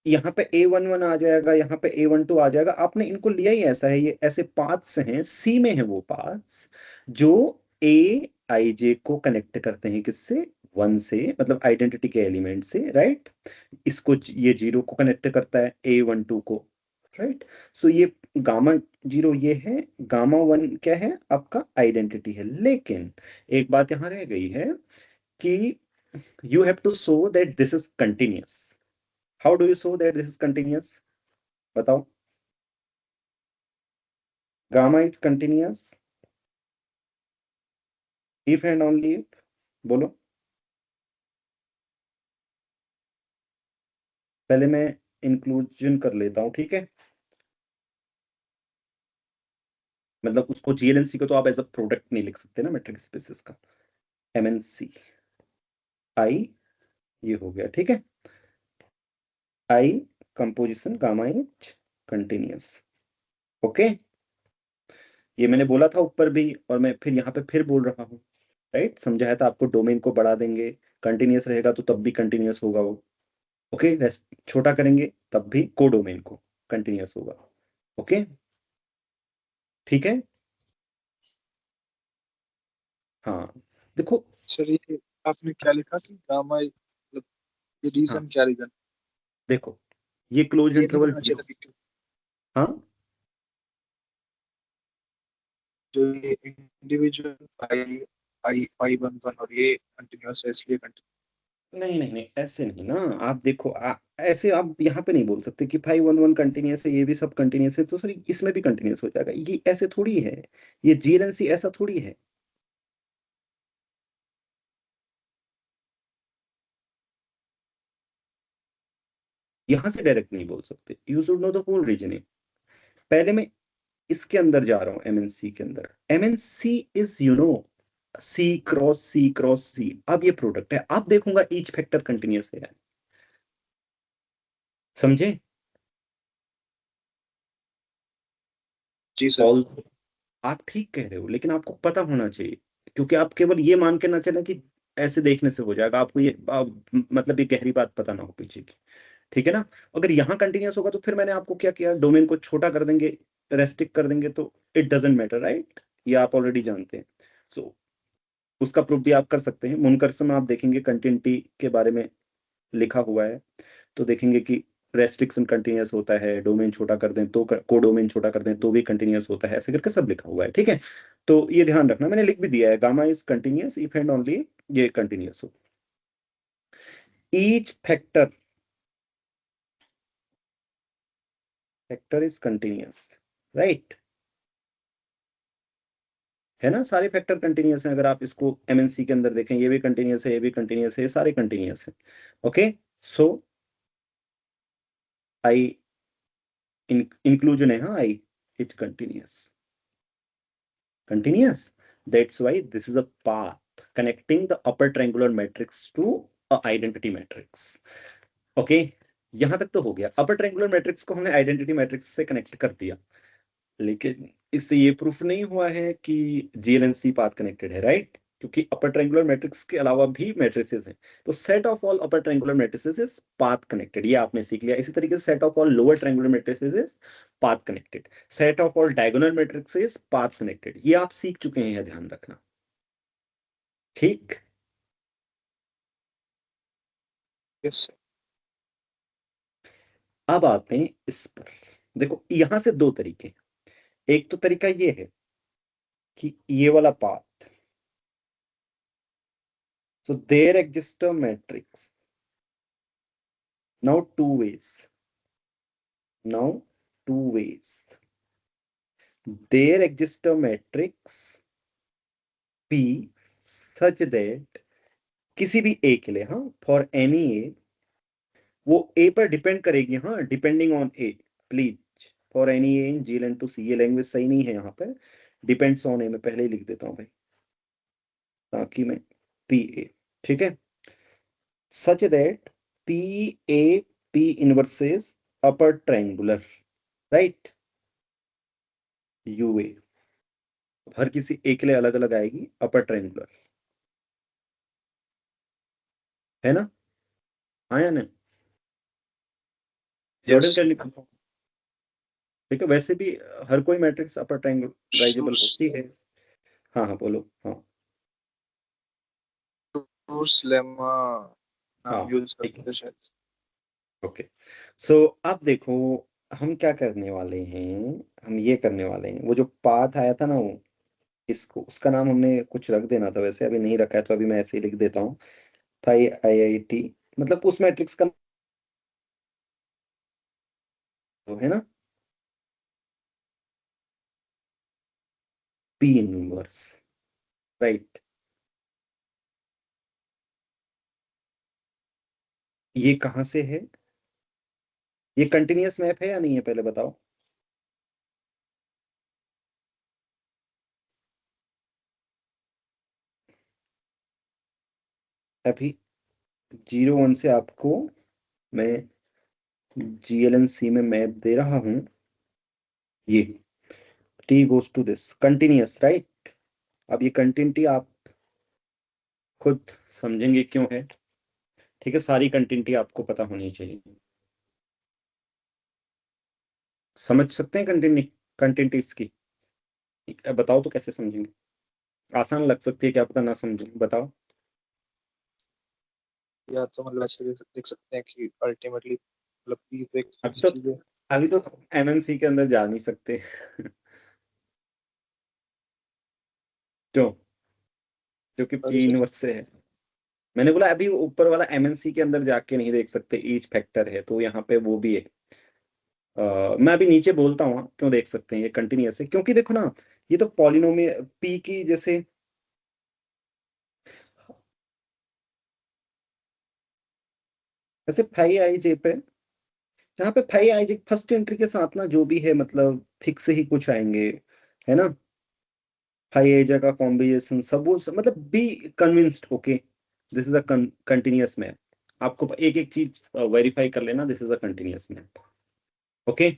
यहाँ पे A11 आ जाएगा, यहाँ पे A12 आ जाएगा, आपने इनको लिया ही ऐसा है, ये ऐसे पाथ्स हैं, सी में है वो पाथ्स जो AIJ को कनेक्ट करते हैं, किससे, 1 से, मतलब आइडेंटिटी के एलिमेंट से, राइट। इसको ये 0 को कनेक्ट करता है A12 को, राइट। सो ये गामा 0 ये है, गामा 1 क्या है आपका, आइडेंटिटी है। लेकिन एक बात यहाँ रह गई है कि you have to show that this is continuous. How do you show that this is continuous, बताओ। Gamma is continuous if and only if, बोलो। पहले मैं इंक्लूजन कर लेता हूं, ठीक है। मतलब उसको GLNC को तो आप एज अ प्रोडक्ट नहीं लिख सकते ना, मेट्रिक स्पेसिस का। MNC आई, ये हो गया, ठीक है। I composition gamma is continuous, okay. ये मैंने बोला था ऊपर भी, और मैं फिर यहाँ पे फिर बोल रहा हूँ, राइट। समझाया था आपको, डोमेन को बढ़ा देंगे, कंटिन्यूअस रहेगा तो तब भी कंटिन्यूअस होगा वो, ओके। छोटा करेंगे तब भी कोडोमेन को कंटिन्यूअस होगा, ओके, ठीक है। हाँ, देखो,
सर ये आपने क्या लिखा कि गामा मतलब ये
हाँ
रीजन, क्या रीजन?
देखो, ये क्लोज
ये नहीं
इंटरवल
बनना चाहिए था
0,
कि
हाँ।
जो ये individual I I I one one और ये कंटिन्यूअस है इसलिए कंटिन्यूअस।
नहीं नहीं नहीं, ऐसे नहीं ना। आप देखो, ऐसे आप यहाँ पे नहीं बोल सकते कि 5 1 1 कंटिन्यूस है, ये भी सब कंटिन्यूस है तो सॉरी इसमें भी कंटिन्यूस हो जाएगा, ये ऐसे थोड़ी है। ये GLNC ऐसा थोड़ी है। यहाँ से डायरेक्ट नहीं बोल सकते, you should know the whole reasoning. पहले मैं इसके अंदर जा रहा हूँ, MNC के अंदर। MNC is C cross C अब ये प्रोडक्ट है, अब देखूंगा ईच फैक्टर कंटिन्यूस है, समझे।
जी सर।
ऑल, आप ठीक कह रहे हो, लेकिन आपको पता होना चाहिए, क्योंकि आप केवल ये मान के ना चले कि ऐसे देखने से हो जाएगा, आपको ये मतलब ये गहरी बात पता ना हो पीछे की, ठीक है ना। अगर यहाँ कंटिन्यूस होगा तो फिर मैंने आपको क्या किया, डोमेन को छोटा कर देंगे, रेस्ट्रिक्ट कर देंगे, तो इट डजेंट मैटर, राइट। ये आप ऑलरेडी जानते हैं। सो उसका प्रूफ भी आप कर सकते हैं, मुनकरस में आप देखेंगे कंटिन्यूटी के बारे में लिखा हुआ है, तो देखेंगे कि रेस्ट्रिक्शन कंटिन्यूअस होता है, डोमेन छोटा कर दें तो, को डोमेन छोटा कर दें तो भी कंटिन्यूअस होता है, ऐसे करके सब लिखा हुआ है, ठीक है। तो ये ध्यान रखना, मैंने लिख भी दिया है, gamma is continuous if and only ये कंटिन्यूअस हो। Each factor is continuous, right, है ना। सारे फैक्टर कंटिन्यूअस हैं, अगर आप इसको MNC के अंदर देखें, ये भी कंटिन्यूअस है, ये भी कंटिन्यूअस है, ये सारे कंटिन्यूअस हैं, ओके। सो आई इंक्लूजन है, हाँ, I is continuous. That's why this is a path connecting the upper triangular matrix to a identity matrix. Okay, यहां तक तो हो गया, अपर ट्रायंगुलर मैट्रिक्स को हमने आइडेंटिटी मैट्रिक्स से कनेक्ट कर दिया, लेकिन इससे ये प्रूफ नहीं हुआ है कि GLNC पाथ कनेक्टेड है, राइट। क्योंकि अपर ट्रायंगुलर मैट्रिक्स के अलावा भी मैट्रिसेस हैं, तो set of all upper triangular matrices is path connected, ये आपने सीख लिया। इसी तरीके से set of all lower triangular matrices is path connected, set of all diagonal matrix is path connected, ये आप सीख चुके हैं, ध्यान रखना, ठीक।
Yes sir.
अब आते हैं इस पर, देखो यहां से दो तरीके, एक तो तरीका ये है कि ये वाला path So there exists a matrix. Now two ways. Now two ways. There exists a matrix P such that किसी भी ए के लिए, हाँ, फॉर एनी ए, वो ए पर डिपेंड करेगी, हाँ, depending on A, please, for any A in GLN to C, ये लैंग्वेज सही नहीं है यहाँ पे, डिपेंड्स ऑन ए मैं पहले ही लिख देता हूँ भाई, ताकि मैं पी ए, ठीक है, such that P A P inverses upper triangular, right, UA, हर किसी ए के लिए अलग अलग आएगी अपर ट्रायंगुलर, है ना, हाँ या नहीं, जॉर्डन
यस।
कैन लिखा, ठीक है, वैसे भी हर कोई मैट्रिक्स अपर ट्रायंगुलराइजेबल
शूस
होती है। हाँ हाँ बोलो, हाँ
शूस लेमा
हाँ
नाम यूज
ठीक है,
करते थे शायद।
ओके, सो अब देखो हम क्या करने वाले हैं, हम ये करने वाले हैं, वो जो पाथ आया था ना, वो इसको उसका नाम हमने कुछ रख देना था, वैसे अभी नहीं रखा है तो अभी मैं ऐसे ही लिख देता हूँ, थाई आईआईटी, मतलब उस मैट्रिक्स का नाम है ना, पी इनवर्स, राइट, ये कहाँ से है, ये कंटिन्यूअस मैप है या नहीं है, पहले बताओ, अभी 0 1 से आपको मैं जीएलएनसी में मैप दे रहा हूँ, ये t goes to this continuous, right, अब ये कंटिन्यूटी आप खुद समझेंगे क्यों है, ठीक है, सारी कंटिन्यूटी आपको पता होनी चाहिए, समझ सकते हैं कंटिन्यूटीज की, बताओ तो कैसे समझेंगे, आसान लग सकती है, क्या पता ना समझें, बताओ,
या तो मतलब ऐसे देख सकते हैं कि अल्टीमेटली मतलब पी तो एक
अभी
फिक्स
तो
चीज है।
अभी तो एमएनसी के अंदर जा नहीं सकते क्यों, क्योंकि
अरे
पी
सर।
इनवर्स से है, मैंने बोला अभी ऊपर वाला एमएनसी के अंदर जाके नहीं देख सकते, ईच फैक्टर है तो यहाँ पे वो भी है, मैं अभी नीचे बोलता हूँ क्यों देख सकते हैं, ये कंटिन्यूअस है, क्योंकि देखो ना, ये तो पॉलिनोमियल पी की जैसे, जैसे फाइव आई जे पे, यहाँ पे फाइव आई जे फर्स्ट एंट्री के साथ ना जो भी है मतलब फिक्स ही कुछ आएंगे, है ना, फाइव आई जे का कॉम्बिनेशन सब वो मतलब be convinced, okay, this is a continuous map, आपको एक एक चीज वेरीफाई कर लेना, this is a continuous map, okay,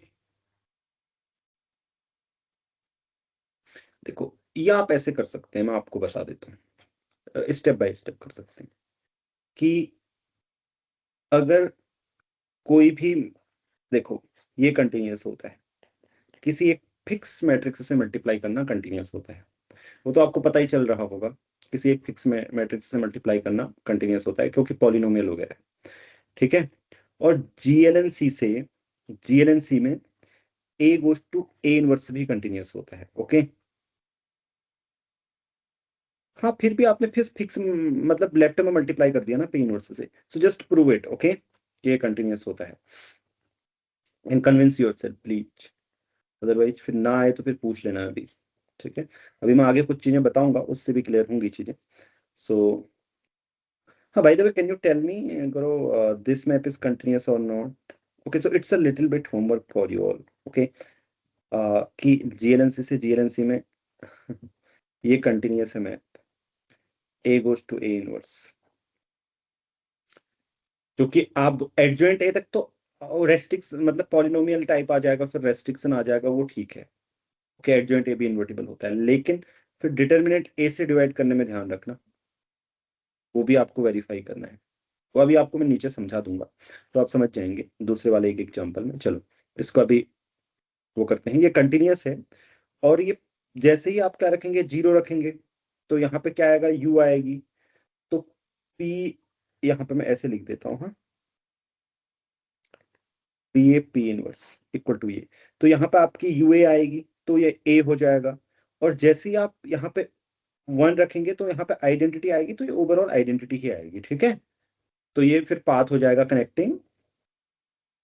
देखो ये आप ऐसे कर सकते हैं, मैं आपको बता देता हूँ, स्टेप बाय स्टेप कर सकते हैं कि अगर कोई भी, देखो ये कंटिन्यूअस होता है, किसी एक फिक्स मैट्रिक्स से मल्टीप्लाई करना कंटिन्यूअस होता है, वो तो आपको पता ही चल रहा होगा, किसी एक फिक्स मैट्रिक्स से मल्टीप्लाई करना कंटिन्यूअस होता है क्योंकि पॉलिनोमियल वगैरह, ठीक है, और जीएलएनसी से, जीएलएनसी में A goes to A inverse भी कंटिन्यूअस होता है, ओके, हाँ फिर भी आपने फिर फिक्स मतलब लेफ्ट में मल्टीप्लाई कर दिया ना पे इनवर्स से, so just prove it, okay, कि ये कंटिन्यूअस होता है, and convince yourself please, otherwise फिर ना आए तो फिर पूछ लेना अभी, ठीक है, अभी मैं आगे कुछ चीजें बताऊंगा उससे भी क्लियर होंगी चीजें, सो हाँ, by the way can you tell me करो दिस मैप इज कंटिन्यूअस और not, okay, so it's a little bit homework for you all, okay, कि जीएलएनसी से जीएलएनसी में ये कंटिन्यूअस है map, A goes to A inverse, क्योंकि आप adjoint A तक तो रेस्ट्रिक्स मतलब पॉलिनोमियल टाइप आ जाएगा, फिर रेस्ट्रिक्शन आ जाएगा, वो ठीक है, ओके, एडजॉइंट ए भी इन्वर्टिबल होता है, लेकिन फिर डिटर्मिनेंट ए से डिवाइड करने में ध्यान रखना, वो भी आपको वेरीफाई करना है, वो अभी आपको मैं नीचे समझा दूंगा, तो आप समझ जाएंगे दूसरे वाले एक एग्जाम्पल में, चलो इसको अभी वो करते हैं, ये कंटिन्यूअस है, और ये जैसे ही आप क्या रखेंगे, जीरो रखेंगे, तो यहाँ पे क्या आएगा, यू आएगी, तो पी, यहाँ पे मैं ऐसे लिख देता हूँ, हाँ, P A P inverse equal to ये, तो यहाँ पे आपकी यू ए आएगी तो ये ए हो जाएगा, और जैसे ही आप यहाँ पे 1 रखेंगे तो यहाँ पे आइडेंटिटी आएगी, तो ये ओवरऑल आइडेंटिटी ही आएगी, ठीक है। तो ये फिर पाथ हो जाएगा कनेक्टिंग,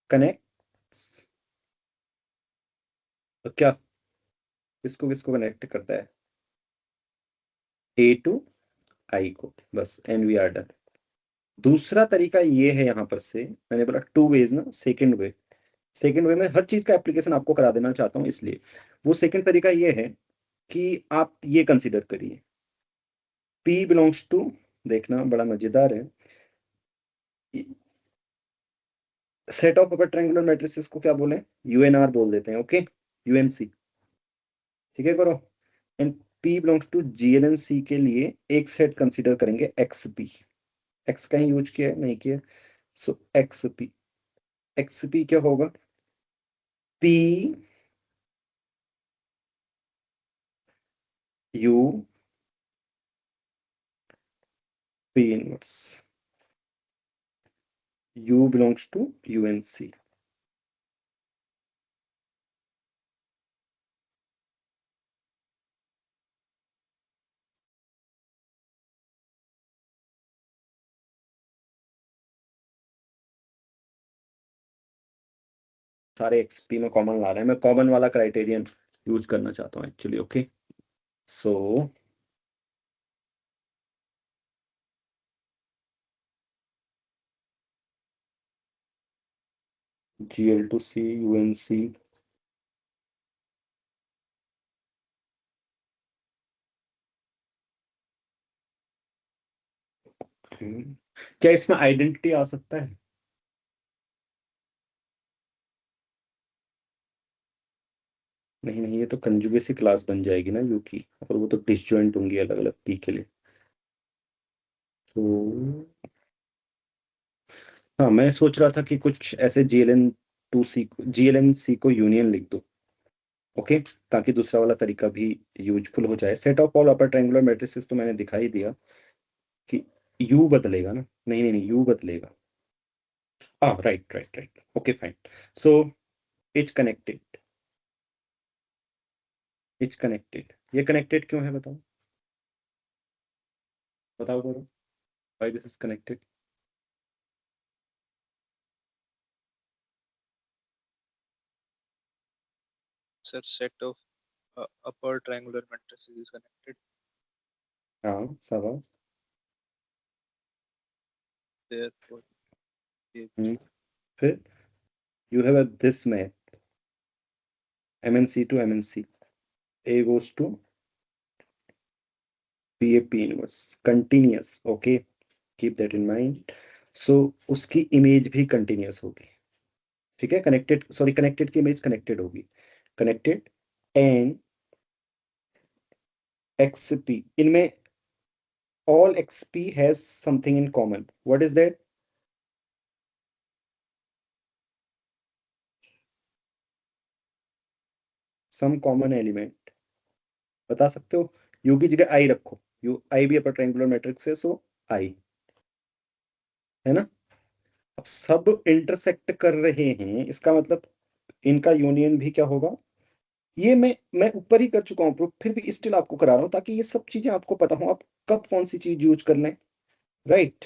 कनेक्ट, तो क्या किसको किसको कनेक्ट करता है, ए टू आई को, बस एंड वी आर डन। दूसरा तरीका ये है, यहाँ पर से मैंने बोला 2 वेज ना, सेकंड वे, सेकंड वे में हर चीज का एप्लीकेशन आपको करा देना चाहता हूँ, इसलिए वो सेकंड तरीका ये है कि आप ये कंसिडर करिए, P बिलोंग्स टू, देखना बड़ा मजेदार है, set of upper triangular matrices को क्या बोले, यूएनआर बोल देते हैं, ओके, यूएनसी, ठीक है करो। एंड P बिलोंग्स टू जीएलएनसी के लिए एक सेट कंसिडर करेंगे एक्स पी, एक्स का ही यूज किया है, नहीं किया, सो एक्स पी, एक्स पी क्या होगा, P you P inverse, U belongs to UNC। सारे एक्सपी में कॉमन ला रहे हैं, मैं कॉमन वाला क्राइटेरियन यूज करना चाहता हूँ actually, okay. So GL to C UNC, क्या इसमें आइडेंटिटी आ सकता है, नहीं नहीं, ये तो कंजुगेसी क्लास बन जाएगी ना यू की, और वो तो डिसजॉइंट होंगी अलग अलग पी के लिए। तो हाँ, मैं सोच रहा था कि कुछ ऐसे GLN C को यूनियन लिख दो, ओके, ताकि दूसरा वाला तरीका भी यूजफुल हो जाए। Set of all upper triangular matrices तो मैंने दिखाई दिया कि यू बदलेगा ना, नहीं नहीं नहीं, यू बदलेगा, हाँ right right right, okay fine. So it's connected, it's connected, ये कनेक्टेड क्यों है बताओ, बताओ करो, why this is connected.
Sir, set of upper triangular matrices is connected.
हाँ शाबाश।
Therefore, A
हम्म, फिर you have this map MNC to MNC, A goes to PAP inverse, continuous, okay, keep that in mind. So उसकी image भी continuous होगी, ठीक है, connected, sorry connected की image connected होगी, कनेक्टेड एंड XP, इनमें all XP has something in common, what is that, some common element, बता सकते हो, यू की जगह आई रखो, यू आई भी अपर ट्रायंगुलर मैट्रिक्स है, सो आई, है ना। अब सब इंटरसेक्ट कर रहे हैं, इसका मतलब इनका यूनियन भी क्या होगा, ये मैं ऊपर ही कर चुका हूँ प्रूफ, फिर भी स्टिल आपको करा रहा हूँ ताकि ये सब चीजें आपको पता हो, आप कब कौन सी चीज यूज करना है, राइट।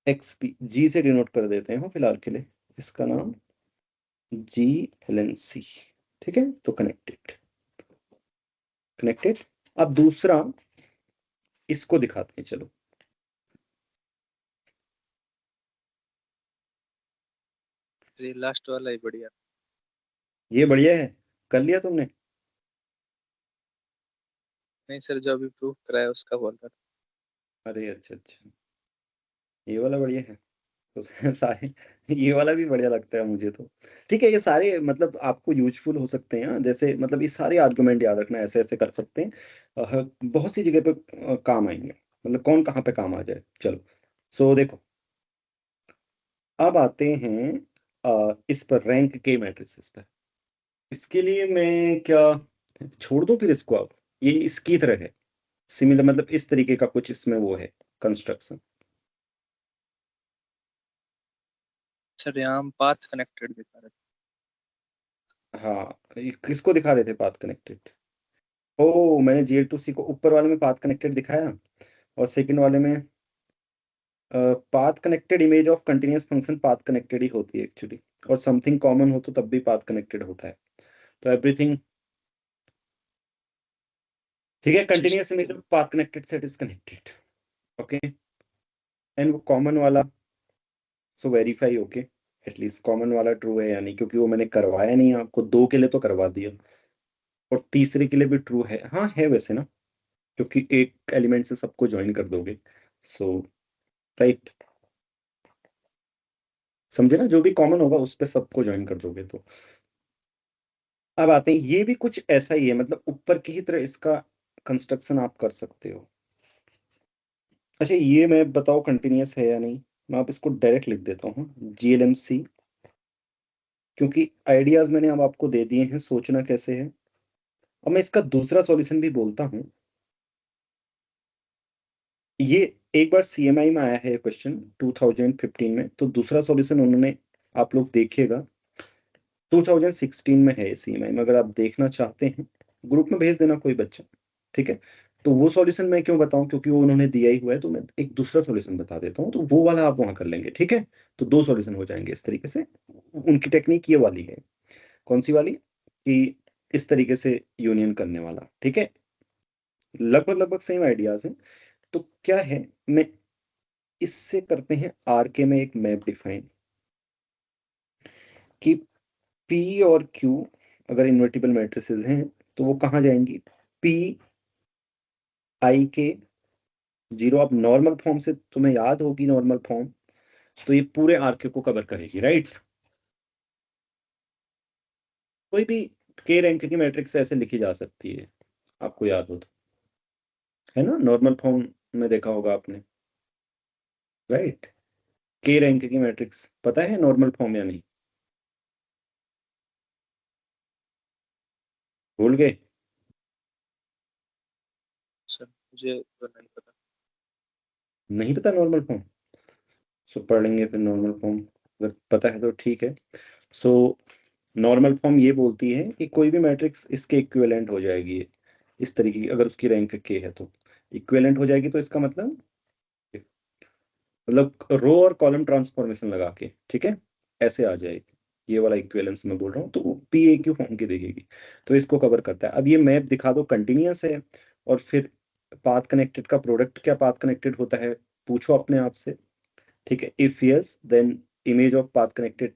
XP जी से डिनोट कर देते हैं फिलहाल के लिए, इसका नाम GLNC, ठीक है, तो कनेक्टेड, कनेक्टेड। अब दूसरा इसको दिखाते हैं, चलो,
ये लास्ट वाला ही बढ़िया।
ये बढ़िया है, कर लिया तुमने,
नहीं सर, जो अभी प्रूफ कराया उसका बोल रहा
अरे अच्छा अच्छा, ये वाला बढ़िया है, तो सारे, ये वाला भी बढ़िया लगता है मुझे तो, ठीक है, ये सारे मतलब आपको यूजफुल हो सकते हैं, जैसे मतलब ये सारे आर्गुमेंट याद रखना, ऐसे ऐसे कर सकते हैं, बहुत सी जगह पे काम आएंगे, मतलब कौन कहाँ पे काम आ जाए, चलो। सो देखो, अब आते हैं इस पर रैंक के मैट्रिसेस पर, इसके लिए मैं क्या, छोड़ दो फिर इसको, अब ये इसकी तरह है, सिमिलर, मतलब इस तरीके का कुछ इसमें वो है कंस्ट्रक्शन।
सर, यहाँ हम पाथ कनेक्टेड दिखा रहे
हाँ, ये किसको दिखा रहे थे पाथ कनेक्टेड, ओ, मैंने GL2C को ऊपर वाले में पाथ कनेक्टेड दिखाया, और सेकंड वाले में path connected image of continuous function path connected ही होती है एक्चुअली। और समथिंग कॉमन हो तो तब भी पाथ कनेक्टेड होता है। तो एवरीथिंग ठीक है,
G
continuous
sir.
Image of path connected set is connected. Okay, and वो कॉमन वाला, so verify okay, at least common वाला ट्रू है या नहीं, क्योंकि वो मैंने करवाया नहीं, आपको दो के लिए तो करवा दिया, और तीसरे के लिए भी ट्रू है, हाँ है वैसे ना, क्योंकि एक एलिमेंट से सबको ज्वाइन कर दोगे। सो राइट, समझे ना, जो भी कॉमन होगा उस पे सबको ज्वाइन कर दोगे तो। अब आते हैं, ये भी कुछ ऐसा ही है, मतलब ऊपर की ही तरह इसका कंस्ट्रक्शन आप कर सकते हो। अच्छा, ये मैं बताओ कंटिन्यूअस है या नहीं, मैं आप इसको डायरेक्ट लिख देता हूँ, GLMC, क्योंकि आइडियाज मैंने अब आपको दे दिए हैं, सोचना कैसे है। अब मैं इसका दूसरा सॉल्यूशन भी बोलता हूँ। ये एक बार CMI में आया है क्वेश्चन 2015 में, तो दूसरा सॉल्यूशन उन्होंने, आप लोग देखिएगा, 2016 में है CMI में, अगर आप देखना चाहते हैं ग्रुप में भेज देना कोई बच्चा, ठीक है। तो वो सॉल्यूशन मैं क्यों बताऊं, क्योंकि वो उन्होंने दिया ही हुआ है, तो मैं एक दूसरा सॉल्यूशन बता देता हूँ, तो वो वाला आप वहां कर लेंगे, ठीक है। तो दो सॉल्यूशन हो जाएंगे इस तरीके से। उनकी टेक्निक ये वाली है, कौन सी वाली, कि इस तरीके से यूनियन करने वाला, ठीक है। लगभग लगभग सेम आइडियाज हैं। तो क्या है, मैं इससे करते हैं RK में एक मैप डिफाइन, कि P और Q अगर इन्वर्टिबल मैट्रिसेस हैं, तो वो कहाँ जाएंगी, PIK 0। अब नॉर्मल फॉर्म से तुम्हें याद होगी, नॉर्मल फॉर्म तो ये पूरे RK को कवर करेगी, राइट। कोई भी K रैंक की मैट्रिक्स ऐसे लिखी जा सकती है, आपको याद हो तो, है ना, नॉर्मल फॉर्म में देखा होगा आपने, राइट। K रैंक की मैट्रिक्स पता है नॉर्मल फॉर्म या नहीं, भूल गए।
सर मुझे तो नहीं पता।
नहीं पता नॉर्मल फॉर्म, सो पढ़ लेंगे फिर नॉर्मल फॉर्म, अगर पता है तो ठीक है। सो नॉर्मल फॉर्म ये बोलती है कि कोई भी मैट्रिक्स इसके इक्विवेलेंट हो जाएगी, इस तरीके की, अगर उसकी रैंक K है तो इक्विवेलेंट हो जाएगी, तो इसका मतलब रो और कॉलम ट्रांसफॉर्मेशन लगा के, ठीक है, ऐसे आ जाएगी। ये वाला इक्विवेलेंस मैं बोल रहा हूँ, तो PAQ फॉर्म की देगी, तो इसको कवर करता है। अब ये मैप दिखा दो कंटिन्यूअस है, और फिर पाथ कनेक्टेड का प्रोडक्ट क्या पाथ कनेक्टेड होता है, पूछो अपने आप से, ठीक है। If yes then image of path connected,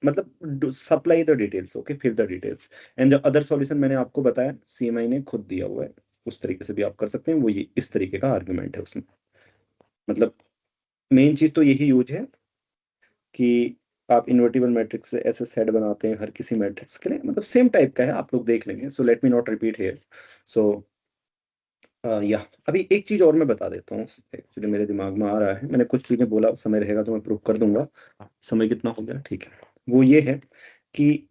मतलब सप्लाई द डिटेल्स, ओके, फिर द डिटेल्स। एंड जो अदर सॉल्यूशन मैंने आपको बताया, CMI ने खुद दिया हुआ है, उस तरीके से भी आप कर सकते हैं, वो ये इस तरीके का आर्गुमेंट है उसमें। मतलब मेन चीज तो यही यूज है, कि आप इन्वर्टिबल मैट्रिक्स से ऐसे सेट बनाते हैं हर किसी मैट्रिक्स के लिए, मतलब सेम टाइप का है, आप लोग देख लेंगे। So let me not repeat here. So या अभी एक चीज और मैं बता देता हूँ, एक्चुअली मेरे दिमाग में आ रहा है, मैंने कुछ चीजें बोला, समय रहेगा तो मैं प्रूव कर दूंगा। समय कितना हो गया, ठीक है। वो ये है कि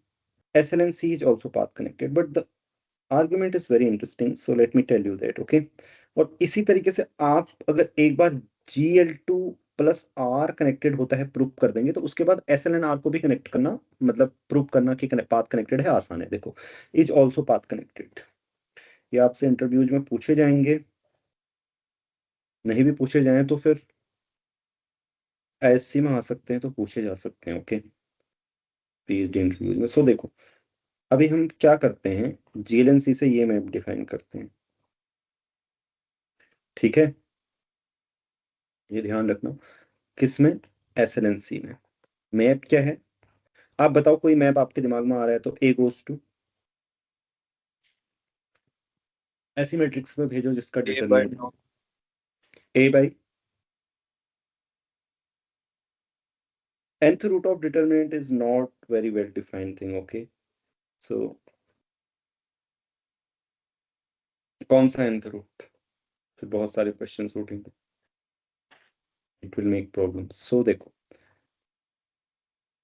SLNC is also path connected, but the argument is very interesting, so let me tell you that, okay. और इसी तरीके से आप अगर एक बार GL2 + R कनेक्टेड होता है प्रूव कर देंगे, तो उसके बाद SLNR को भी कनेक्ट करना, मतलब प्रूव करना कि पाथ कनेक्टेड है, आसान है। देखो, इज ऑल्सो पाथ कनेक्टेड, ये आपसे इंटरव्यूज में पूछे जाएंगे, नहीं भी पूछे जाएं तो फिर ISC में आ सकते हैं तो पूछे जा सकते हैं, ओके, PhD इंटरव्यूज में। सो देखो, अभी हम क्या करते हैं, GLNC से ये मैप डिफाइन करते हैं, ठीक है, ये ध्यान रखना। किसमें, SLNC में। मैप क्या है, आप बताओ, कोई मैप आपके दिमाग में आ रहा है तो A goes to, ऐसी मैट्रिक्स में भेजो जिसका
A by
determinant
not.
A/, nth root of determinant is not very well defined thing, okay। So कौन सा nth root, फिर बहुत सारे क्वेश्चंस उठेंगे, इट विल मेक प्रॉब्लम। सो देखो,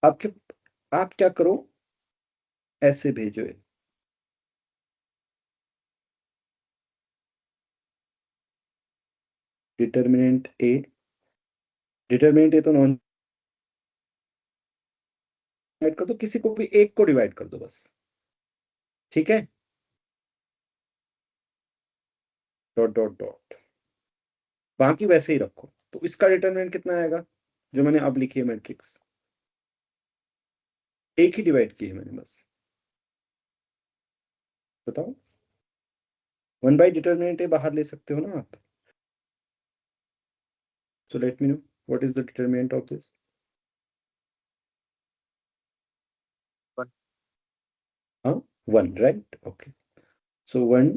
आपके आप क्या करो, ऐसे भेजो, डिटरमिनेंट ए तो नॉन डिवाइड कर दो, किसी को भी एक को डिवाइड कर दो बस, ठीक है। डॉट डॉट डॉट, बाकी वैसे ही रखो। तो इसका डिटरमिनेंट कितना आएगा जो मैंने अब लिखी है मैट्रिक्स? एक ही डिवाइड की है मैंने बस, बताओ। 1/डिटरमिनेंट ए बाहर ले सकते हो ना आप। So let me know what is the determinant of this.
1।
Huh? 1, right? Okay. So 1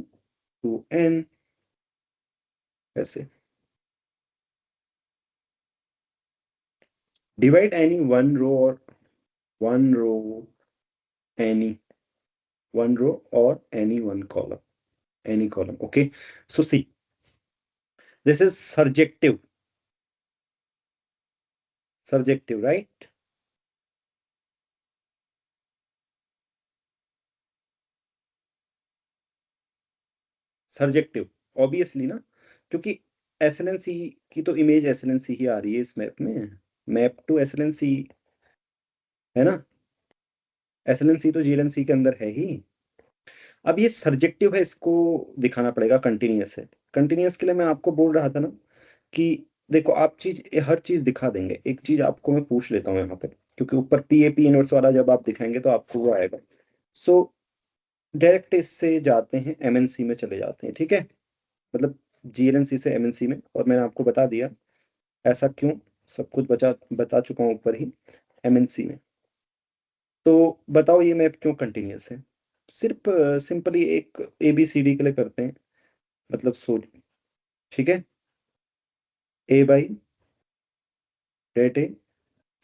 to n ऐसे divide any one row or one row, any one row or any one column, any column. Okay. So see, this is surjective, right? Surjective, obviously ना, क्योंकि SLNC की तो image SLNC ही आ रही है इस map में, map to SLNC है ना, SLNC तो GLNC के अंदर है ही। अब ये सब्जेक्टिव है, इसको दिखाना पड़ेगा कंटिन्यूअस है। कंटिन्यूअस के लिए मैं आपको बोल रहा था ना कि देखो आप चीज, हर चीज दिखा देंगे। एक चीज आपको मैं पूछ लेता हूँ यहाँ पे, क्योंकि ऊपर PAP इनवर्स वाला जब आप दिखाएंगे तो आपको वो आएगा। सो डायरेक्ट इससे जाते हैं MNC में चले जाते हैं, ठीक है, मतलब GLNC से MNC में। और मैंने आपको बता दिया ऐसा क्यों, सब कुछ बता चुका हूँ ऊपर ही, MNC में। तो बताओ ये मैप क्यों कंटिन्यूअस है? सिर्फ सिंपली एक ABCD के लिए करते हैं, मतलब सोच, ठीक है, A by det A,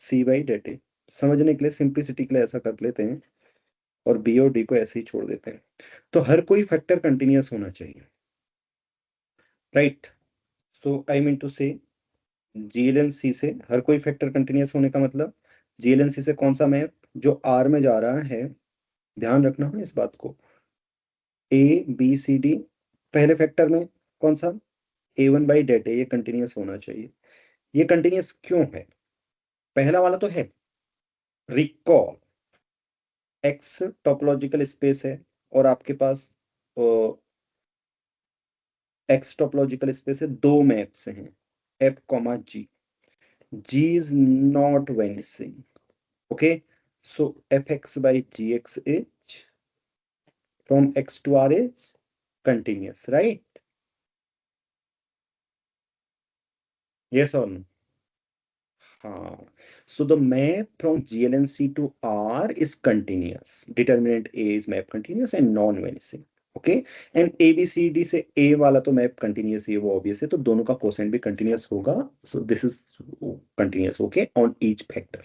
C by det A, समझने के लिए सिंप्लिसिटी के लिए ऐसा कर लेते हैं, और B और D को ऐसे ही छोड़ देते हैं। तो हर कोई फैक्टर कंटिन्यूअस होना चाहिए, right? So I mean to say GLNC से हर कोई फैक्टर कंटिन्यूअस होने का मतलब GLNC से कौन सा मैप जो R में जा रहा है, ध्यान रखना है इस बात को, ABCD पहले फैक्टर में कौन सा, A1 बाई डेट ए, ये कंटिन्यूअस होना चाहिए। ये कंटिन्यूअस क्यों है? पहला वाला तो है, रिकॉल, एक्स टोपोलॉजिकल स्पेस है और आपके पास एक्स टोपोलॉजिकल स्पेस है, दो मैप्स हैं, F comma G, G is not vanishing, okay, so Fx by Gx is from X to R is continuous, right? Yes or no? हाँ, so the map from GLNC to R is continuous. Determinant A is map continuous and non-vanishing. Okay, and ABCD से A वाला तो map continuous है, वो obvious है, तो दोनों का कोसेंट भी कंटिन्यूस होगा। सो this is continuous, okay, on each factor.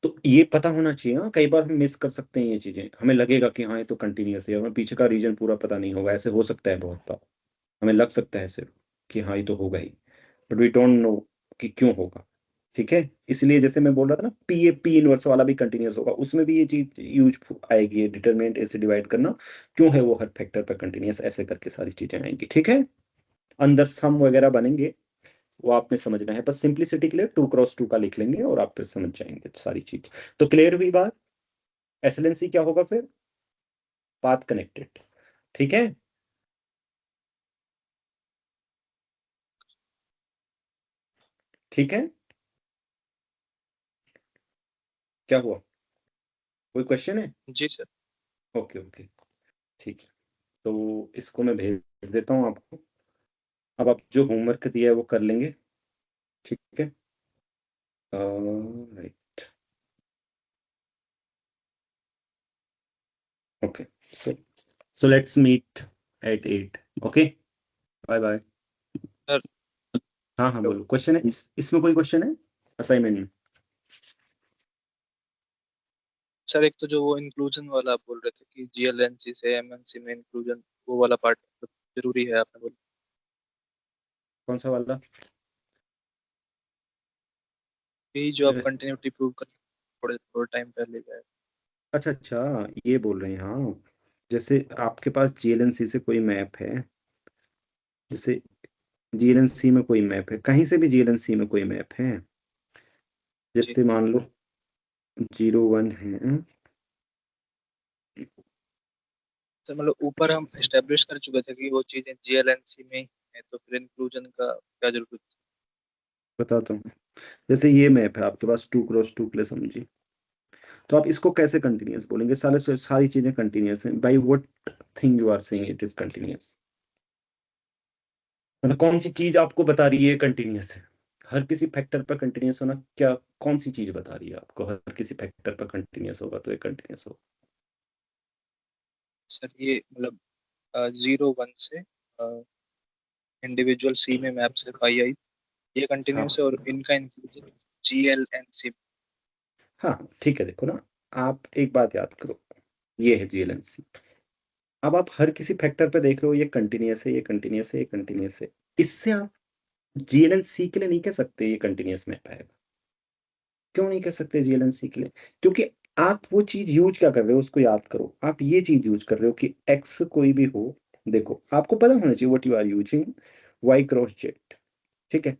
तो ये पता होना चाहिए। हाँ, कई बार हम मिस कर सकते हैं ये चीजें, हमें लगेगा कि हाँ ये तो कंटिन्यूस है, हमें पीछे का रीजन पूरा पता नहीं होगा, ऐसे हो सकता है बहुत बार, हमें लग सकता है सिर्फ कि हाँ ये तो होगा ही, बट वी डोंट नो कि क्यों होगा, ठीक है। इसलिए जैसे मैं बोल रहा था ना, PAP इनवर्स वाला भी कंटिन्यूअस होगा, उसमें भी ये चीज यूज आएगी, डिटरमिनेंट ऐसे डिवाइड करना क्यों है वो हर फैक्टर पर कंटिन्यूअस, ऐसे करके सारी चीजें आएंगी, ठीक है। अंदर सम वगैरह बनेंगे, वो आपने समझना है, बस सिंप्लिसिटी के लिए 2x2 का लिख लेंगे और आप फिर समझ जाएंगे सारी चीज। तो क्लियर हुई बात? SLNC क्या होगा फिर? पाथ कनेक्टेड, ठीक है। ठीक है, क्या हुआ, कोई क्वेश्चन है?
जी सर।
ओके ओके, ठीक है। तो इसको मैं भेज देता हूँ आपको, अब आप जो होमवर्क दिया है वो कर लेंगे, ठीक है। Right, okay, so so let's meet at 8, okay, bye bye.
Sir
हाँ हाँ
हेलो।
बोलो, क्वेश्चन है इसमें कोई क्वेश्चन है असाइनमेंट में?
सर एक तो जो वो इंक्लूजन वाला आप बोल रहे थे कि GLNC से MNC में इंक्लूजन, वो वाला पार्ट जरूरी है आपने बोला।
कौन सा वाला?
यही जो आप कंटिन्यूटी प्रूव कर थोड़े थोड़े टाइम पहले गए।
अच्छा अच्छा, ये बोल रहे हैं, हाँ। जैसे आपके पास GLNC से कोई मैप है, जैसे GLNC में कोई मैप है, कहीं से भी GLNC में कोई मैप है,
जी।
जैसे मान लो 01 है,
तो मतलब ऊपर हम एस्टेब्लिश कर चुके थे कि वो चीजें जीएलएनसी में ही है, तो फिर इंक्लूजन का क्या जरूरत है?
बताता हूँ। जैसे ये मैप है आपके पास 2x2 के लिए समझिए, तो आप इसको कैसे कंटिन्यूअस बोलेंगे? सारे सारी चीजें कंटिन्यूअस हैं, by what thing you are saying it is continuous? मतलब कौन सी चीज आपको बता रही है कंटिन्यूअस है? हर किसी फैक्टर पर कंटिन्यूअस होना क्या, कौन सी चीज बता रही है आपको हर किसी फैक्टर पर कंटिन्यूअस होगा तो ये कंटिन्यूअस होगा?
सर ये मतलब 0 1 से इंडिविजुअल सी में मैप से पाई आई, ये कंटिन्यूस है,
हाँ
और इनका इंक्लूजन जीएलएनसी।
हाँ ठीक है, देखो ना, आप एक बात याद करो, ये है जीएलएनसी। अब आप हर किसी फैक्टर पे देख रहे हो, ये कंटिन्यूअस है, ये कंटिन्यूअस है, ये कंटिन्यूअस है। इससे आप जीएलएनसी के लिए नहीं कह सकते ये कंटिन्यूअस मैप है। क्यों नहीं कह सकते जीएलएनसी के लिए? क्योंकि आप वो चीज यूज क्या कर रहे हो उसको याद करो। आप ये चीज यूज कर रहे हो कि एक्स कोई भी हो, देखो आपको पता होना चाहिए what you are using, Y cross Z, ठीक है,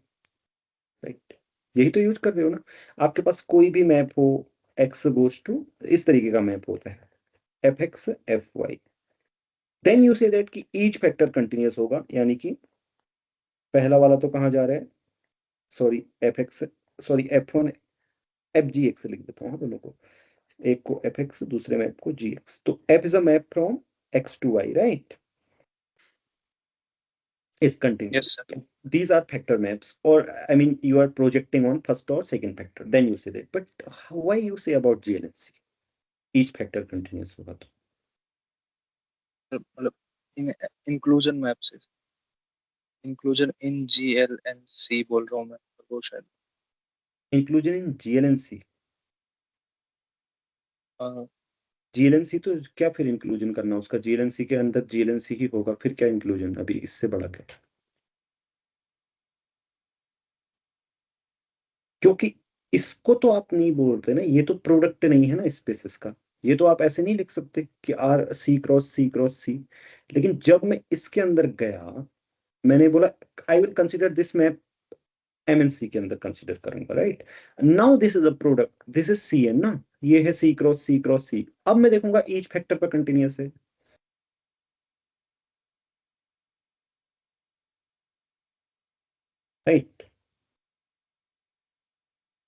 राइट, यही तो यूज कर रहे हो ना। आपके पास कोई भी मैप हो, एक्स गोज टू, इस तरीके का मैप होता है, F X F Y, then you say that कि ईच फैक्टर कंटिन्यूअस होगा, यानी कि पहला वाला तो कहाँ जा रहा है, sorry F x, sorry F one, F G x लिख देता हूँ दोनों को, एक को एफ एक्स दूसरे मैप को जी एक्स, तो F is a map from X to Y, right, is
yes
continuous.
सर।
These are factor maps, or I mean, you are projecting on first or second factor. Then you say that. But why you say about GLNC? Each factor continuous होगा तो
मतलब inclusion map से, inclusion in जीएलएनसी बोल रहा हूँ मैं, और वो शायद
inclusion in GLNC।
A,
GLNC तो क्या फिर इंक्लूजन करना उसका? GLNC के अंदर GLNC ही होगा, फिर क्या इंक्लूजन, अभी इससे बड़ा क्या? क्योंकि इसको तो आप नहीं बोलते ना, ये तो प्रोडक्ट नहीं है ना स्पेसिस का। ये तो आप ऐसे नहीं लिख सकते कि R C cross C cross C. लेकिन जब मैं इसके अंदर गया, मैंने बोला I will consider this map, MNC के अंदर कंसिडर करूंगा, राइट। Now this is a product, this is C n ना, ये है सी क्रॉस सी क्रॉस सी। अब मैं देखूंगा ईच फैक्टर पर कंटिन्यूअस है, राइट।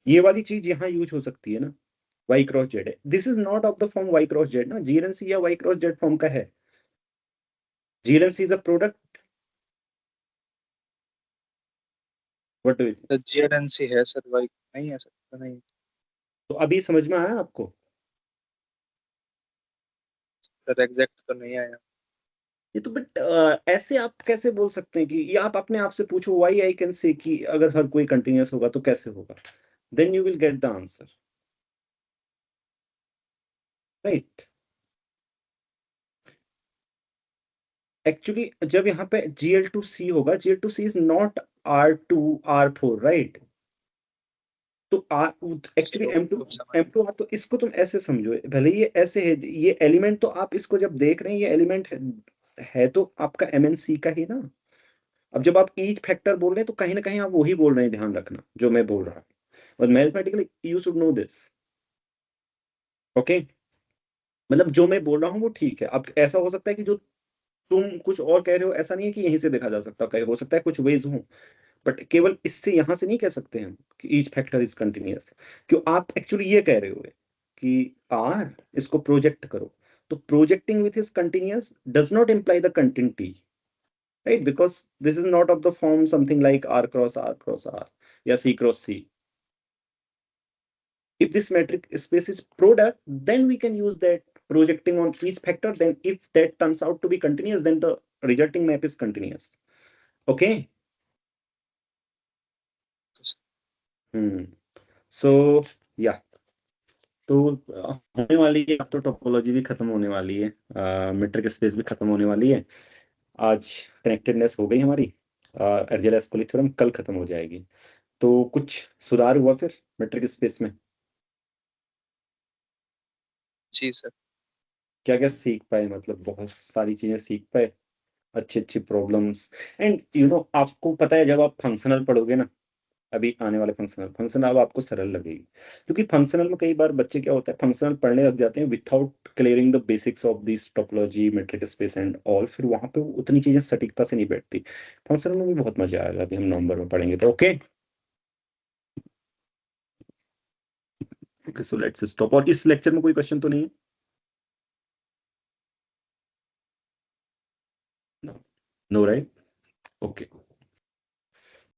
ये वाली चीज यहाँ यूज हो सकती है ना, वाई क्रॉस जेड है, this is not of the form Y cross Z ना, जीएनसी या वाई क्रॉस जेड फॉर्म का है। GNC is a product, what do you think?
GLNC है सर, भाई नहीं है सर, तो नहीं।
तो अभी समझ में आया आपको?
सर एग्जैक्ट तो नहीं आया।
ये तो बट ऐसे आप कैसे बोल सकते हैं कि, ये आप अपने आप से पूछो वाई आई कैन से कि अगर हर कोई कंटिन्यूअस होगा तो कैसे होगा, then you will get the answer, right. Actually जब यहाँ पे GL2C होगा, GL2C is not R2 R4, right. तो आर, एक्चुअली
तो
M2
अब समझ।
M2 R, तो इसको तुम ऐसे समझो, भले ये ऐसे है, ये एलिमेंट तो आप इसको जब देख रहे हैं, ये एलिमेंट है तो आपका MNC का ही ना। अब जब आप ईच फैक्टर बोल रहे हैं तो कहीं ना कहीं आप वही बोल रहे हैं, ध्यान रखना जो मैं बोल रहा हूँ, और mathematically you should no this, okay. मतलब जो मैं बोल रहा हूँ वो ठीक है। अब ऐसा हो सकता है कि जो तुम कुछ और कह रहे हो, ऐसा नहीं है कि यहीं से देखा जा सकता, कहीं हो सकता है कुछ वेज हो, बट केवल इससे यहां से नहीं कह सकते हम कि ईच फैक्टर इज कंटिन्यूअस। क्यों आप एक्चुअली ये कह रहे हो कि आर, इसको प्रोजेक्ट करो, तो projecting with is continuous does not imply the continuity, right, because this is not of the form something like R cross R या C cross C. If this metric space is product, then we can use that projecting on each factor. Then if that turns out to be continuous, then the resulting map is continuous. Okay. Hmm. So yeah. तो होने वाली है, अब तो topology भी खत्म होने वाली है, मीट्रिक स्पेस भी खत्म होने वाली है। आज कनेक्टेडनेस हो गई हमारी, एर्जेल-एस्कोली थ्योरम कल खत्म हो जाएगी। तो कुछ सुधार हुआ फिर मीट्रिक स्पेस में?
जी सर।
क्या क्या सीख पाए, मतलब बहुत सारी चीजें सीख पाए, अच्छी अच्छी प्रॉब्लम्स। एंड यू नो आपको पता है जब आप फंक्शनल पढ़ोगे ना, अभी आने वाले फंक्शनल फंक्शनल अब आपको सरल लगेगी, क्योंकि फंक्शनल में कई बार बच्चे क्या होता है फंक्शनल पढ़ने लग जाते हैं without clearing the basics of this topology metric space and all, फिर वहां पे उतनी चीजें सटीकता से नहीं बैठती। फंक्शनल में भी बहुत मजा आएगा, अभी हम नवंबर में पढ़ेंगे तो okay. Okay so let's stop. और इस लेक्चर में कोई क्वेश्चन तो नहीं है? No, no right. ओके।